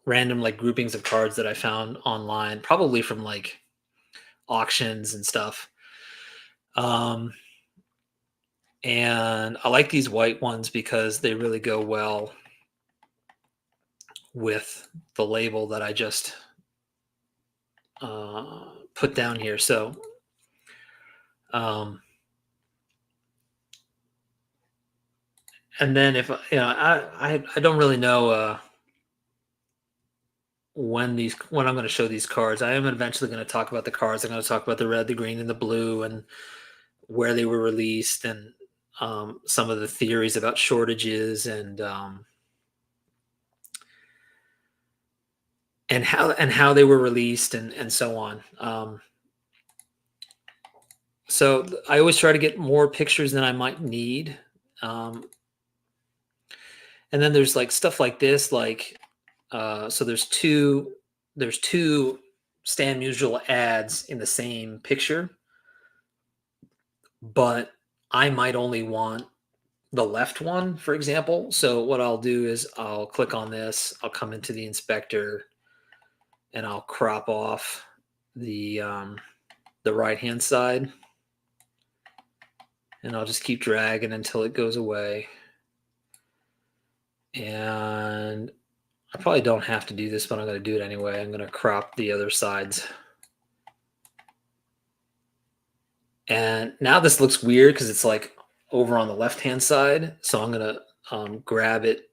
random like groupings of cards that I found online, probably from like auctions and stuff. And I like these white ones because they really go well with the label that I just put down here. So and then if I don't really know when I'm going to show these cards. I am eventually going to talk about the cards. I'm going to talk about the red, the green, and the blue, and where they were released, and some of the theories about shortages, and how they were released, and so on. So I always try to get more pictures than I might need. And then there's like stuff like this, like so there's two Stan Musial ads in the same picture, but I might only want the left one, for example. So what I'll do is I'll click on this, I'll come into the inspector, and I'll crop off the right-hand side, and I'll just keep dragging until it goes away. And I probably don't have to do this, but I'm going to do it anyway. I'm going to crop the other sides. And now this looks weird because it's like over on the left-hand side. So I'm going to grab it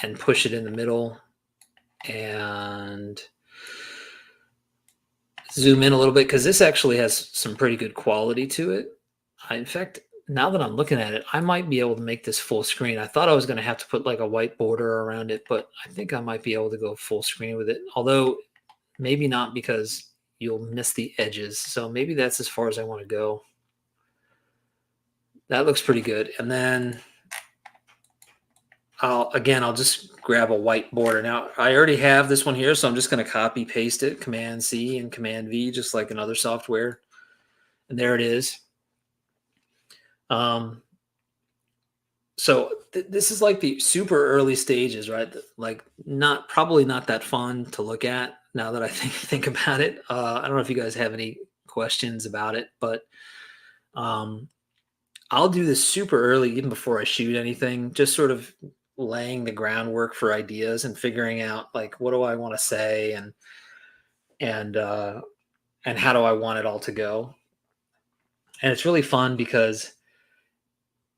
and push it in the middle and zoom in a little bit, because this actually has some pretty good quality to it. In fact, now that I'm looking at it, I might be able to make this full screen. I thought I was going to have to put like a white border around it, but I think I might be able to go full screen with it. Although maybe not, because you'll miss the edges. So maybe that's as far as I want to go. That looks pretty good. And then I'll just grab a white border. Now I already have this one here, so I'm just going to copy paste it, Command C and Command V, just like in other software. And there it is. So this is like the super early stages, right? Like probably not that fun to look at now that I think about it. I don't know if you guys have any questions about it, but I'll do this super early, even before I shoot anything, just sort of laying the groundwork for ideas and figuring out like what do I want to say and how do I want it all to go. And it's really fun because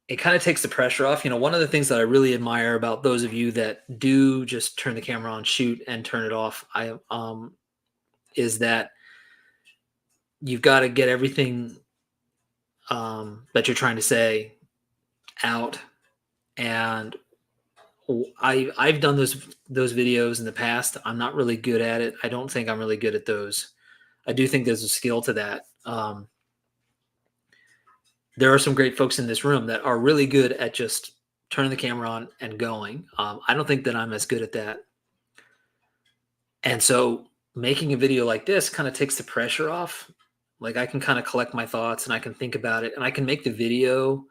it kind of takes the pressure off. One of the things that I really admire about those of you that do just turn the camera on, shoot, and turn it off, is that you've got to get everything that you're trying to say out. And I've done those videos in the past. I'm not really good at it. I don't think I'm really good at those. I do think there's a skill to that. There are some great folks in this room that are really good at just turning the camera on and going. I don't think that I'm as good at that. And so making a video like this kind of takes the pressure off. Like I can kind of collect my thoughts and I can think about it and I can make the video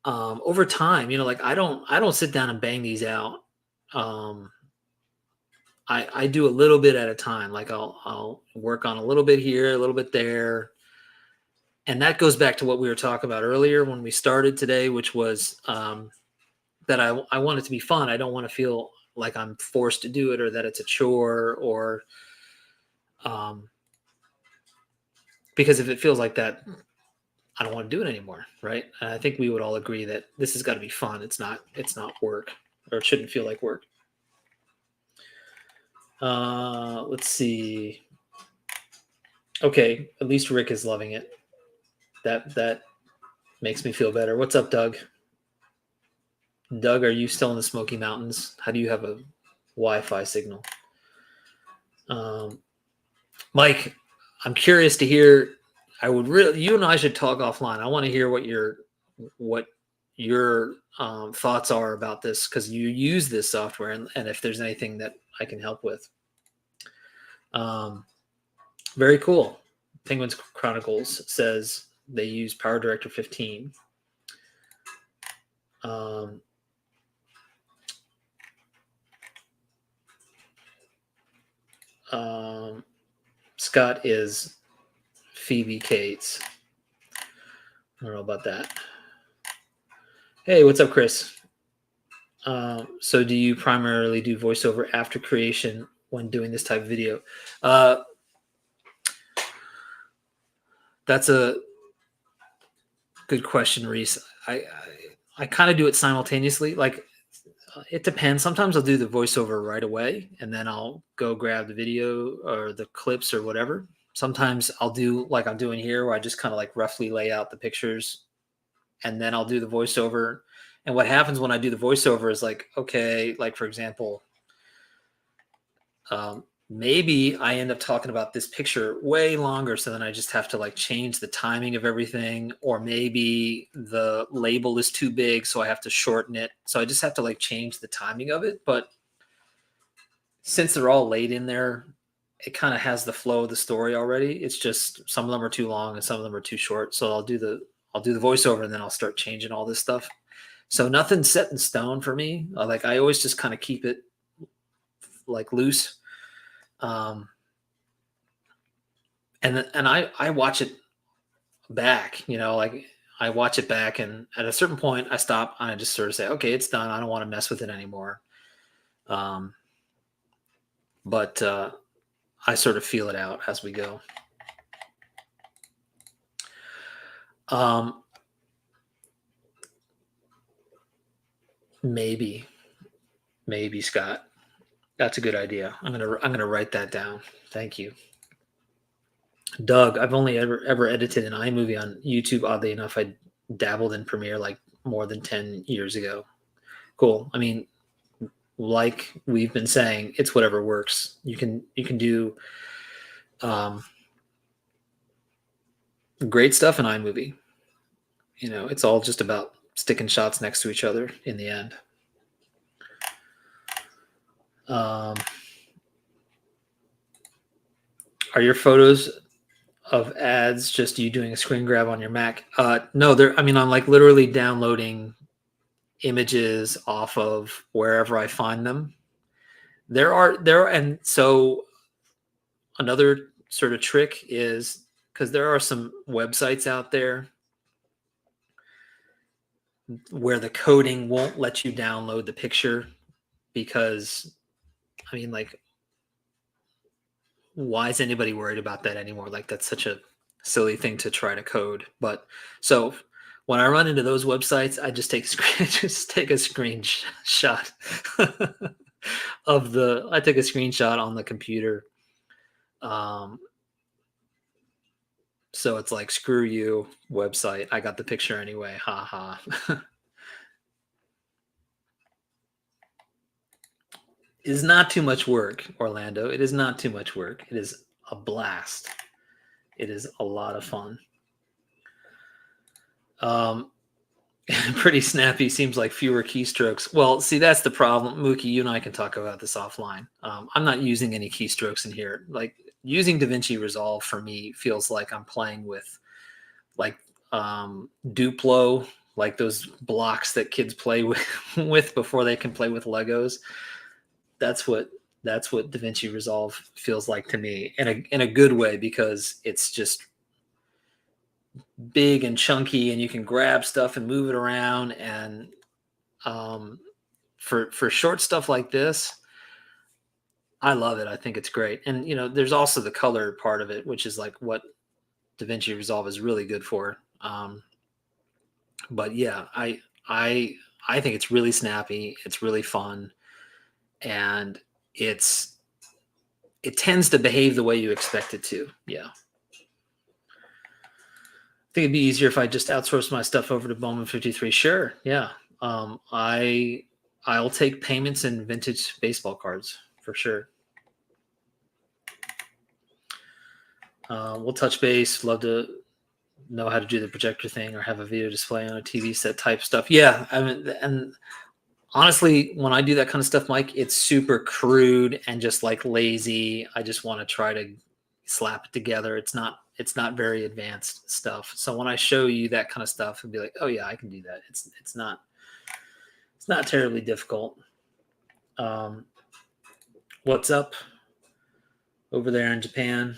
over time. Like I don't sit down and bang these out. I do a little bit at a time. Like I'll work on a little bit here, a little bit there. And that goes back to what we were talking about earlier when we started today, which was that I want it to be fun. I don't want to feel like I'm forced to do it or that it's a chore or because if it feels like that, I don't want to do it anymore, right? And I think we would all agree that this has got to be fun. It's not work, or it shouldn't feel like work. Let's see. Okay, at least Rick is loving it. That makes me feel better. What's up, Doug? Doug, are you still in the Smoky Mountains? How do you have a Wi-Fi signal? Mike, I'm curious to hear. You and I should talk offline. I want to hear what your thoughts are about this, because you use this software, and if there's anything that I can help with. Very cool. Penguins Chronicles says they use PowerDirector 15. Scott is Phoebe Cates. I don't know about that. Hey, what's up, Chris? So do you primarily do voiceover after creation when doing this type of video? That's a good question, Reese. I kind of do it simultaneously. Like it depends. Sometimes I'll do the voiceover right away and then I'll go grab the video or the clips or whatever. Sometimes I'll do like I'm doing here, where I just kind of like roughly lay out the pictures and then I'll do the voiceover. And what happens when I do the voiceover is like, okay, like for example, maybe I end up talking about this picture way longer, so then I just have to like change the timing of everything, or maybe the label is too big, so I have to shorten it. So I just have to like change the timing of it. But since they're all laid in there, it kind of has the flow of the story already. It's just some of them are too long and some of them are too short. So I'll do the voiceover and then I'll start changing all this stuff. So nothing's set in stone for me. Like I always just kind of keep it like loose. And I watch it back, like I watch it back, and at a certain point I stop and I just sort of say, okay, it's done. I don't want to mess with it anymore. But I sort of feel it out as we go. Maybe Scott, that's a good idea. I'm gonna write that down. Thank you. Doug, I've only ever edited an iMovie on YouTube. Oddly enough, I dabbled in Premiere like more than 10 years ago. Cool. I mean, like we've been saying, it's whatever works. You can do great stuff in iMovie. It's all just about sticking shots next to each other in the end. Are your photos of ads just you doing a screen grab on your Mac? No, I'm like literally downloading images off of wherever I find them. And so another sort of trick is, because there are some websites out there where the coding won't let you download the picture, because like, why is anybody worried about that anymore? Like, that's such a silly thing to try to code. But so when I run into those websites, I just take a screenshot I take a screenshot on the computer. So it's like, screw you, website. I got the picture anyway. Ha ha. It is not too much work, Orlando. It is not too much work. It is a blast. It is a lot of fun. Pretty snappy. Seems like fewer keystrokes. Well, see, that's the problem. Mookie, you and I can talk about this offline. I'm not using any keystrokes in here. Like, using DaVinci Resolve for me feels like I'm playing with like Duplo, like those blocks that kids play with before they can play with Legos. That's what DaVinci Resolve feels like to me, in a good way, because it's just big and chunky, and you can grab stuff and move it around. And for short stuff like this, I love it. I think it's great. And there's also the color part of it, which is like what DaVinci Resolve is really good for. But yeah, I think it's really snappy. It's really fun, and it tends to behave the way you expect it to. Yeah. I think it'd be easier if I just outsourced my stuff over to Bowman 53. Sure. Yeah. I'll take payments in vintage baseball cards for sure. We'll touch base. Love to know how to do the projector thing or have a video display on a TV set type stuff. Yeah. And honestly, when I do that kind of stuff, Mike, it's super crude and just like lazy. I just want to try to slap it together. It's not very advanced stuff. So when I show you that kind of stuff, it'll be like, oh yeah, I can do that. It's not terribly difficult. What's up over there in Japan?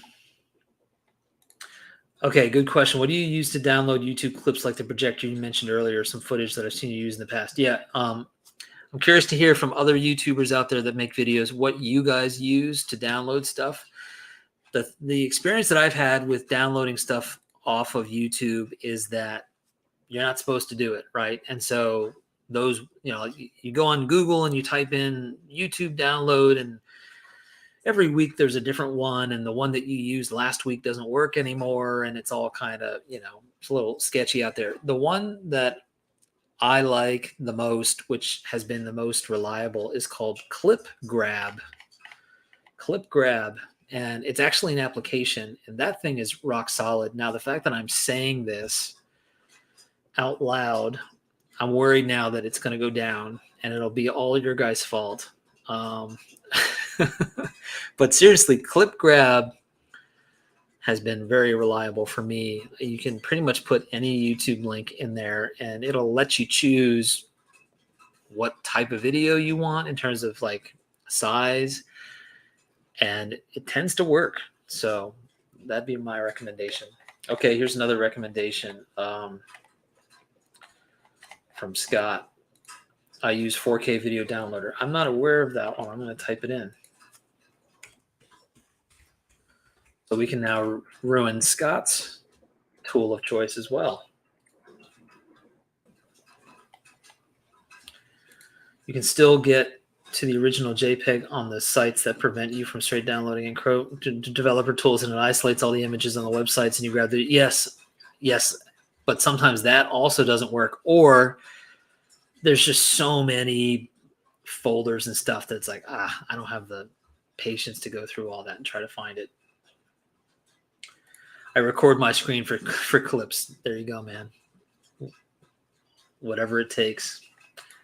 Okay, good question. What do you use to download YouTube clips like the projector you mentioned earlier? Some footage that I've seen you use in the past. Yeah, I'm curious to hear from other YouTubers out there that make videos what you guys use to download stuff. The experience that I've had with downloading stuff off of YouTube is that you're not supposed to do it, right? And so those, you go on Google and you type in YouTube download, and every week there's a different one, and the one that you used last week doesn't work anymore, and it's all kind of, it's a little sketchy out there. The one that I like the most, which has been the most reliable, is called ClipGrab. ClipGrab. And it's actually an application, and that thing is rock solid. Now, the fact that I'm saying this out loud, I'm worried now that it's going to go down and it'll be all your guys' fault. But seriously, ClipGrab has been very reliable for me. You can pretty much put any YouTube link in there, and it'll let you choose what type of video you want in terms of like size, and it tends to work. So that'd be my recommendation. Okay, here's another recommendation from Scott. I use 4K video downloader. I'm not aware of that one. I'm going to type it in. So we can now ruin Scott's tool of choice as well. You can still get to the original JPEG on the sites that prevent you from straight downloading and developer tools, and it isolates all the images on the websites, and you grab the yes, but sometimes that also doesn't work, or there's just so many folders and stuff that's like, I don't have the patience to go through all that and try to find it. I record my screen for clips. There you go, man. Whatever it takes.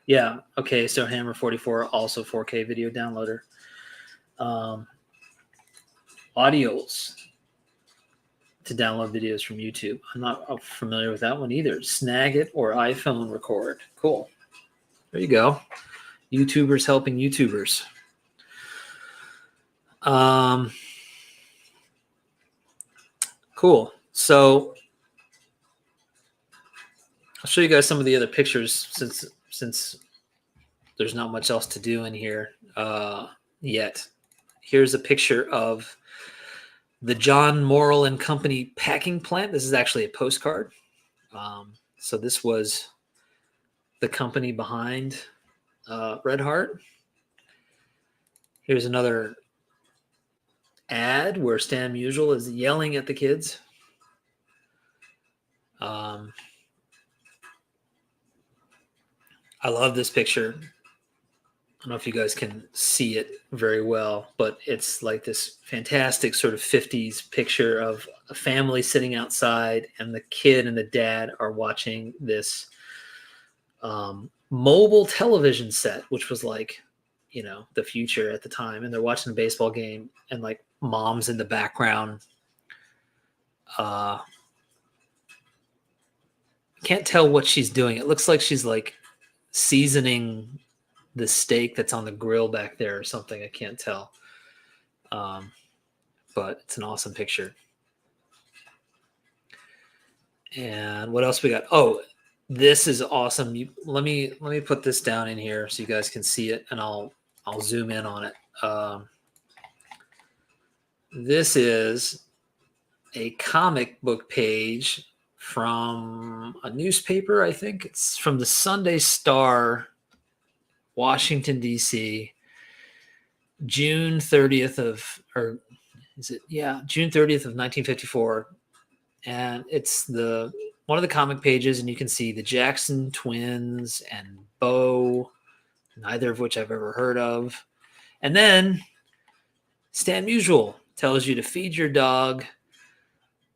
Yeah. Okay. So Hammer 44, also 4K video downloader. Audios to download videos from YouTube. I'm not familiar with that one either. Snagit or iPhone record. Cool. There you go. YouTubers helping YouTubers. Cool. So I'll show you guys some of the other pictures since there's not much else to do in here yet. Here's a picture of the John Morrill and Company packing plant. This is actually a postcard. So this was the company behind Red Heart. Here's another ad where Stan Musial is yelling at the kids. I love this picture. I don't know if you guys can see it very well, but it's like this fantastic sort of 50s picture of a family sitting outside, and the kid and the dad are watching this mobile television set, which was like, the future at the time. And they're watching a baseball game, and like mom's in the background. Can't tell what she's doing. It looks like she's like seasoning the steak that's on the grill back there or something. I can't tell. But it's an awesome picture. And what else we got? Oh, this is awesome. Let me put this down in here so you guys can see it, and I'll zoom in on it. This is a comic book page from a newspaper. I think it's from the Sunday Star, Washington, D.C., June 30th June 30th of 1954. And it's one of the comic pages, and you can see the Jackson twins and Bo, neither of which I've ever heard of. And then Stan Musial tells you to feed your dog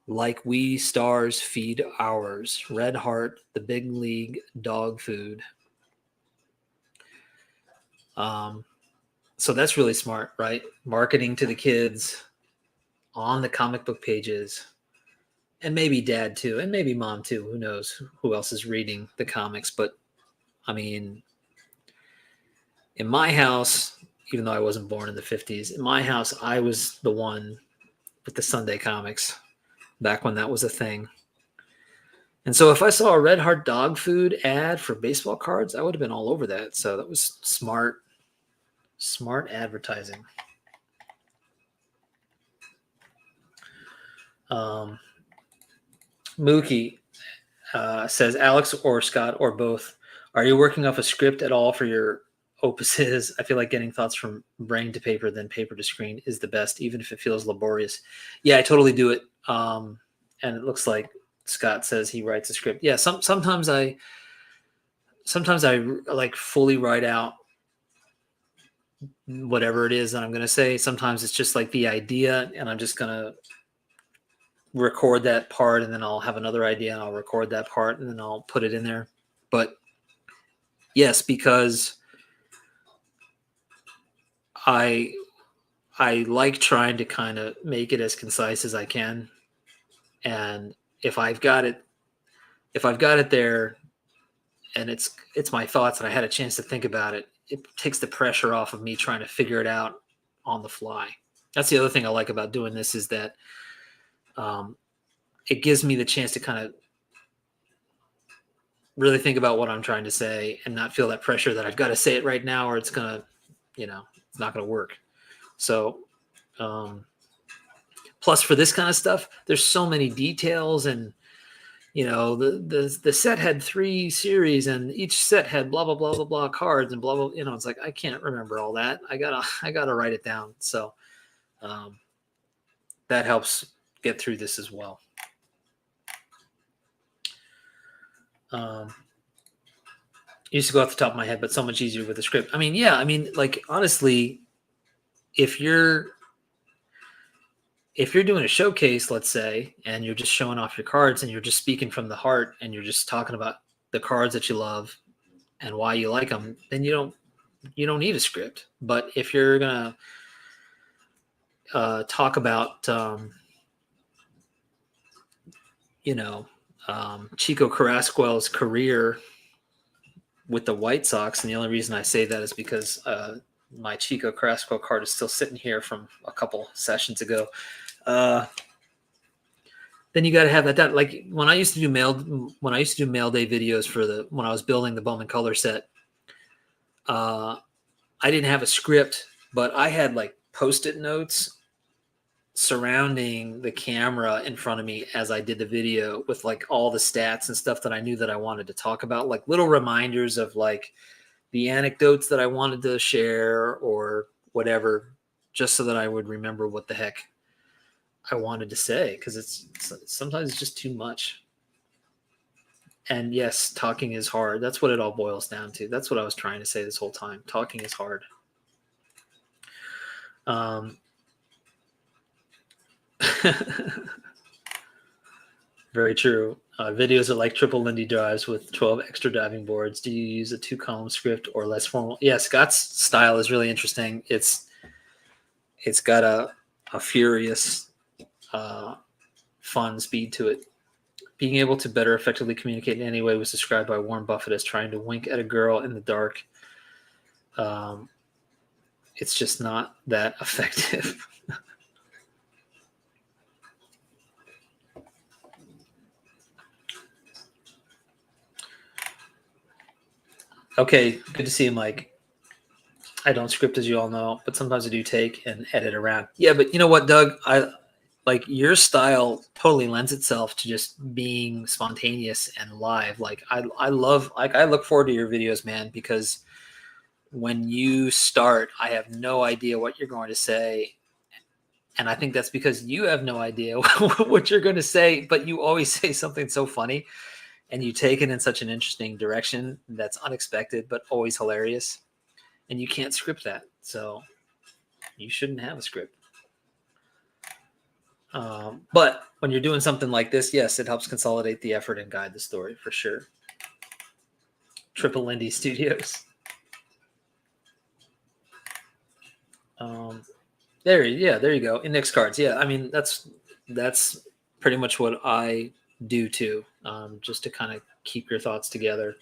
like we stars feed ours. Red Heart, the big league dog food. So that's really smart, right? Marketing to the kids on the comic book pages, and maybe dad too, and maybe mom too. Who knows who else is reading the comics? But I mean, in my house, even though I wasn't born in the 50s, in my house, I was the one with the Sunday comics back when that was a thing. And so if I saw a Red Heart dog food ad for baseball cards, I would have been all over that. So that was smart advertising. Mookie says, Alex or Scott or both, are you working off a script at all for your opuses? I feel like getting thoughts from brain to paper, then paper to screen is the best, even if it feels laborious. Yeah, I totally do it. And it looks like Scott says he writes a script. Yeah, sometimes I like fully write out whatever it is that I'm going to say. Sometimes it's just like the idea, and I'm just going to record that part, and then I'll have another idea and I'll record that part, and then I'll put it in there. But yes, because I like trying to kind of make it as concise as I can. And if I've got it there and it's my thoughts and I had a chance to think about it, it takes the pressure off of me trying to figure it out on the fly. That's the other thing I like about doing this, is that it gives me the chance to kind of really think about what I'm trying to say and not feel that pressure that I've got to say it right now, or it's going to, it's not going to work. So, plus for this kind of stuff, there's so many details and, the set had 3 series and each set had blah blah blah blah blah cards and blah blah. It's like I can't remember all that. I gotta write it down. So that helps get through this as well. Used to go off the top of my head, but so much easier with a script. I mean, like honestly, if you're doing a showcase, let's say, and you're just showing off your cards and you're just speaking from the heart and you're just talking about the cards that you love and why you like them, then you don't need a script. But if you're gonna talk about Chico Carrasquel's career with the White Sox, and the only reason I say that is because my Chico Carrasco card is still sitting here from a couple sessions ago. Then you got to have that. Like when I used to do mail day videos when I was building the Bowman Color set, I didn't have a script, but I had like Post-it notes surrounding the camera in front of me as I did the video with like all the stats and stuff that I knew that I wanted to talk about, like little reminders of like the anecdotes that I wanted to share or whatever, just so that I would remember what the heck I wanted to say. Cause sometimes it's just too much. And yes, talking is hard. That's what it all boils down to. That's what I was trying to say this whole time. Talking is hard. Very true. Videos are like triple Lindy drives with 12 extra diving boards. Do you use a 2-column script or less formal? Yeah, Scott's style is really interesting. It's got a furious, fun speed to it. Being able to better effectively communicate in any way was described by Warren Buffett as trying to wink at a girl in the dark. It's just not that effective. Okay, good to see you, Mike. I don't script, as you all know, but sometimes I do take and edit around. Yeah, but you know what, Doug? I like your style totally lends itself to just being spontaneous and live. Like I look forward to your videos, man, because when you start, I have no idea what you're going to say. And I think that's because you have no idea what you're going to say, but you always say something so funny. And you take it in such an interesting direction that's unexpected, but always hilarious. And you can't script that. So you shouldn't have a script. But when you're doing something like this, yes, it helps consolidate the effort and guide the story for sure. Triple Lindy Studios. There you go. Index cards. Yeah, I mean, that's pretty much what I do too, just to kind of keep your thoughts together,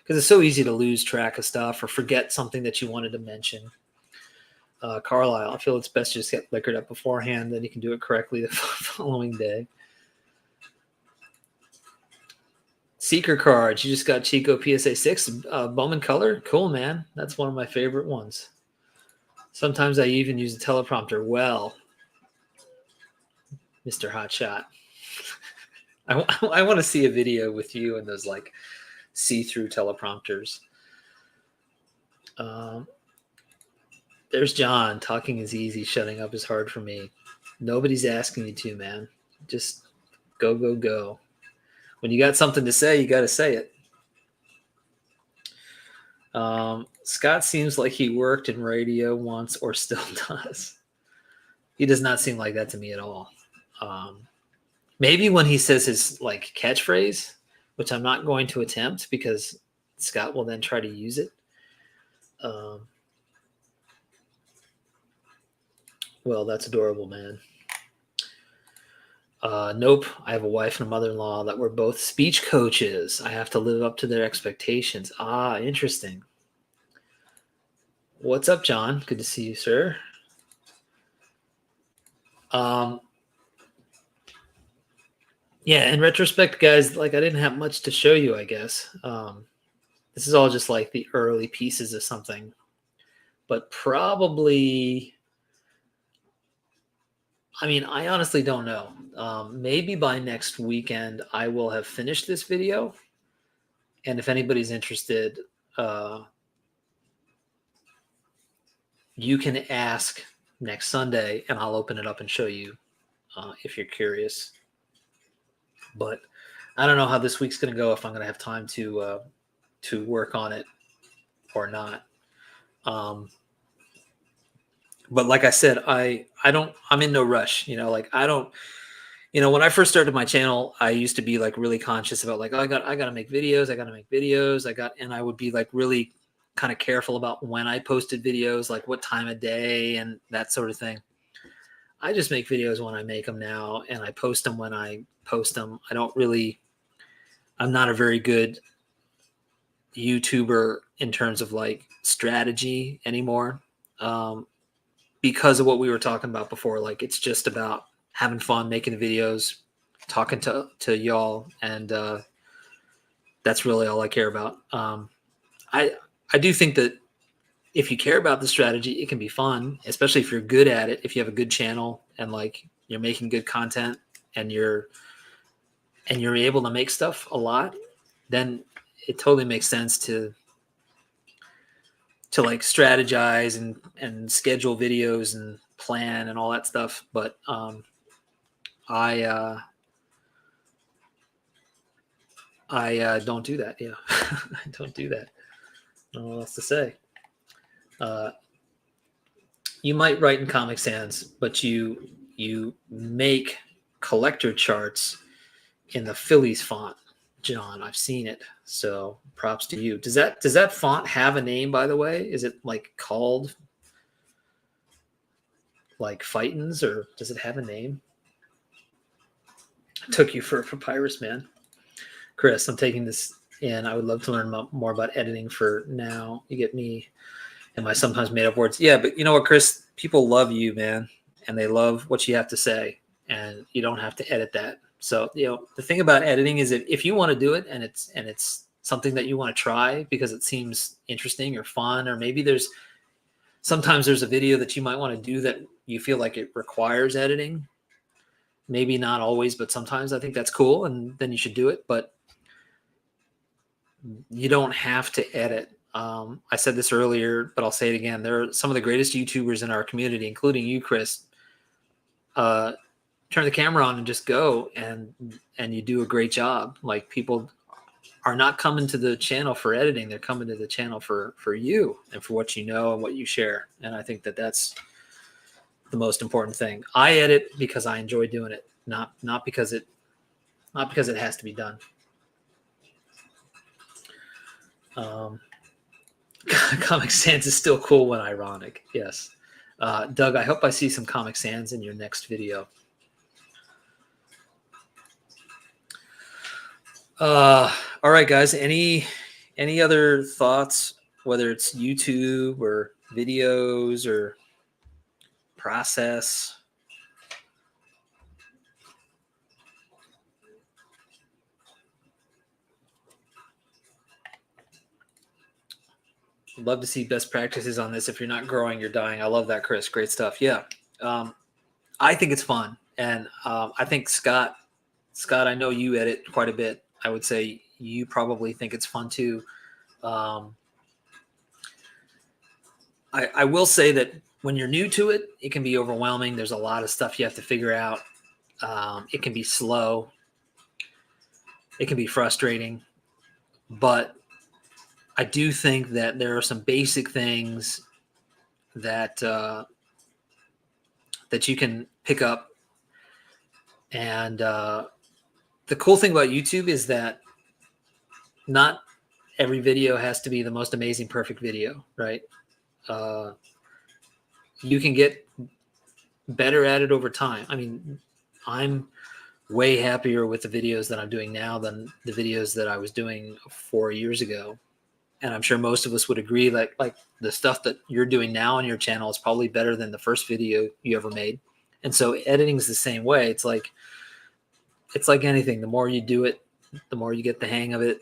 because it's so easy to lose track of stuff or forget something that you wanted to mention. Carlisle, I feel it's best to just get liquored up beforehand, then you can do it correctly the following day. Seeker cards, you just got Chico PSA 6 Bowman Color. Cool, man. That's one of my favorite ones. Sometimes I even use a teleprompter. Well, Mr. Hotshot. I want to see a video with you and those like see-through teleprompters. There's John. Talking is easy. Shutting up is hard for me. Nobody's asking you to, man. Just go, go, go. When you got something to say, you got to say it. Scott seems like he worked in radio once or still does. He does not seem like that to me at all. Maybe when he says his like catchphrase, which I'm not going to attempt because Scott will then try to use it. Well, that's adorable, man. Nope. I have a wife and a mother-in-law that were both speech coaches. I have to live up to their expectations. Ah, interesting. What's up, John? Good to see you, sir. Yeah, in retrospect, guys, like I didn't have much to show you, I guess. This is all just like the early pieces of something. But probably, I mean, I honestly don't know. Maybe by next weekend, I will have finished this video. And if anybody's interested, you can ask next Sunday, and I'll open it up and show you if you're curious. But I don't know how this week's going to go, if I'm going to have time to work on it or not. But like I said, I'm in no rush, like I don't, when I first started my channel, I used to be like really conscious about like, oh, I got to make videos. And I would be like really kind of careful about when I posted videos, like what time of day and that sort of thing. I just make videos when I make them now, and I post them when I post them. I'm not a very good YouTuber in terms of like strategy anymore. Because of what we were talking about before, like it's just about having fun, making the videos, talking to y'all, and that's really all I care about. I do think that if you care about the strategy, it can be fun, especially if you're good at it. If you have a good channel and like you're making good content and you're able to make stuff a lot, then it totally makes sense to like strategize and schedule videos and plan and all that stuff. But I don't do that. Yeah, I don't do that. I don't know what else to say. You might write in Comic Sans, but you make collector charts in the Phillies font, John. I've seen it, so props to you. Does that font have a name, by the way? Is it like called like Phitons, or does it have a name? I took you for a papyrus man. Chris, I'm taking this in. I would love to learn more about editing for now. You get me and my sometimes made up words. Yeah, but you know what, Chris? People love you, man, and they love what you have to say, and you don't have to edit that. So, the thing about editing is if you want to do it and it's something that you want to try because it seems interesting or fun, or maybe sometimes there's a video that you might want to do that you feel like it requires editing. Maybe not always, but sometimes I think that's cool, and then you should do it. But you don't have to edit. I said this earlier, but I'll say it again. There are some of the greatest YouTubers in our community, including you, Chris. Turn the camera on and just go, and you do a great job. Like, people are not coming to the channel for editing; they're coming to the channel for you and for what you know and what you share. And I think that that's the most important thing. I edit because I enjoy doing it, not because it has to be done. Comic Sans is still cool when ironic. Yes. Doug, I hope I see some Comic Sans in your next video. All right, guys. Any other thoughts, whether it's YouTube or videos or process? I'd love to see best practices on this. If you're not growing, you're dying. I love that, Chris. Great stuff. Yeah. I think it's fun. And I think Scott, I know you edit quite a bit. I would say you probably think it's fun too. I will say that when you're new to it, it can be overwhelming. There's a lot of stuff you have to figure out. It can be slow. It can be frustrating. But I do think that there are some basic things that that you can pick up. And the cool thing about YouTube is that not every video has to be the most amazing, perfect video, right? You can get better at it over time. I mean, I'm way happier with the videos that I'm doing now than the videos that I was doing 4 years ago. And I'm sure most of us would agree that like the stuff that you're doing now on your channel is probably better than the first video you ever made. And so editing is the same way. It's like anything. The more you do it, the more you get the hang of it,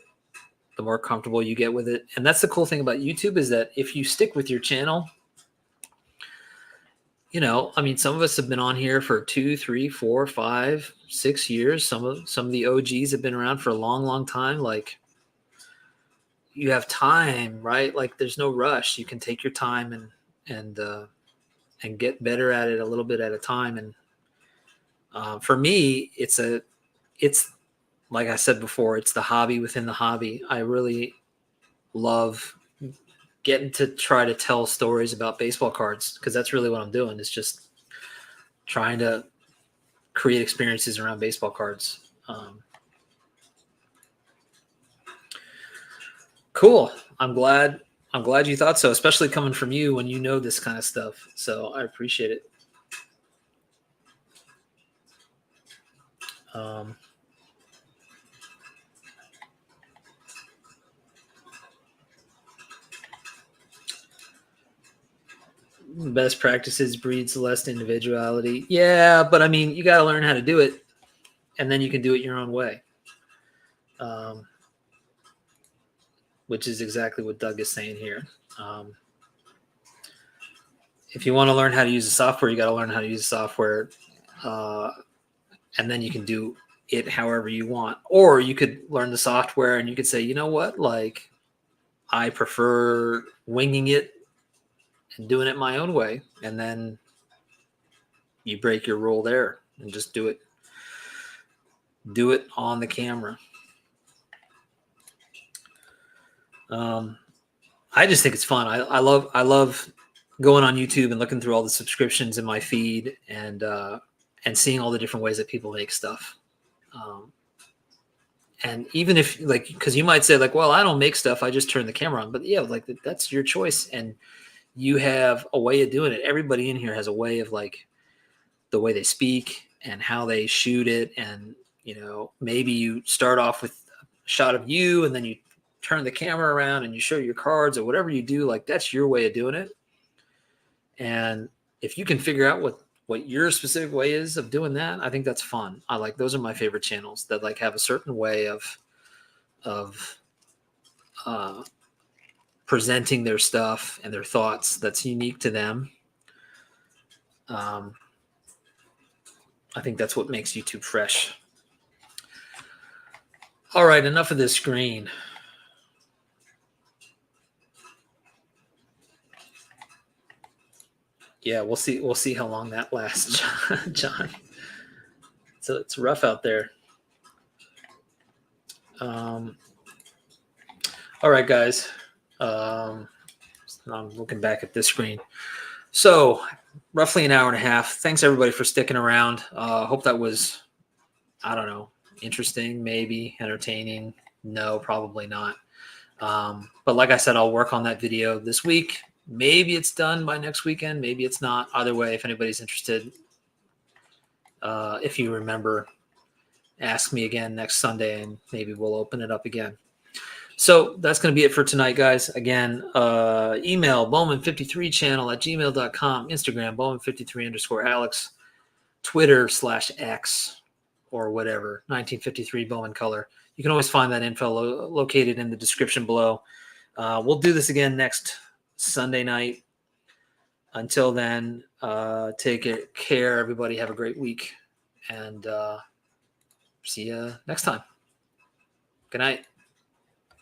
the more comfortable you get with it. And that's the cool thing about YouTube, is that if you stick with your channel, I mean, some of us have been on here for 2, 3, 4, 5, 6 years. Some of the OGs have been around for a long, long time. Like, you have time, right? Like, there's no rush. You can take your time and get better at it a little bit at a time. And for me, it's like I said before, it's the hobby within the hobby. I really love getting to try to tell stories about baseball cards, because that's really what I'm doing, is just trying to create experiences around baseball cards. Cool. I'm glad you thought so, especially coming from you when you know this kind of stuff. So I appreciate it. Best practices breeds less individuality. Yeah, but I mean, you got to learn how to do it, and then you can do it your own way. Which is exactly what Doug is saying here. If you want to learn how to use the software, you got to learn how to use the software, and then you can do it however you want. Or you could learn the software and you could say, you know what, like, I prefer winging it and doing it my own way, and then you break your rule there and just do it on the camera. I just think it's fun. I love going on YouTube and looking through all the subscriptions in my feed, and seeing all the different ways that people make stuff. And even if, like, because you might say, like, well, I don't make stuff, I just turn the camera on. But yeah, like, that's your choice, and you have a way of doing it. Everybody in here has a way of, like, the way they speak and how they shoot it. And, maybe you start off with a shot of you, and then you turn the camera around and you show your cards, or whatever you do. Like, that's your way of doing it. And if you can figure out what your specific way is of doing that, I think that's fun. Those are my favorite channels that, like, have a certain way of presenting their stuff and their thoughts that's unique to them. I think that's what makes YouTube fresh. All right, enough of this screen. Yeah, we'll see. We'll see how long that lasts, John. So it's rough out there. All right, guys. I'm looking back at this screen. So roughly an hour and a half. Thanks everybody for sticking around. Hope that was, I don't know, interesting, maybe entertaining. No, probably not. But like I said, I'll work on that video this week. Maybe it's done by next weekend. Maybe it's not. Either way, if anybody's interested, if you remember, ask me again next Sunday, and maybe we'll open it up again. So that's going to be it for tonight, guys. Again, email bowman53channel@gmail.com, Instagram bowman53_Alex, Twitter /X or whatever, 1953 Bowman Color. You can always find that info located in the description below. We'll do this again next Sunday night. Until then, take care, everybody. Have a great week, and see you next time. Good night.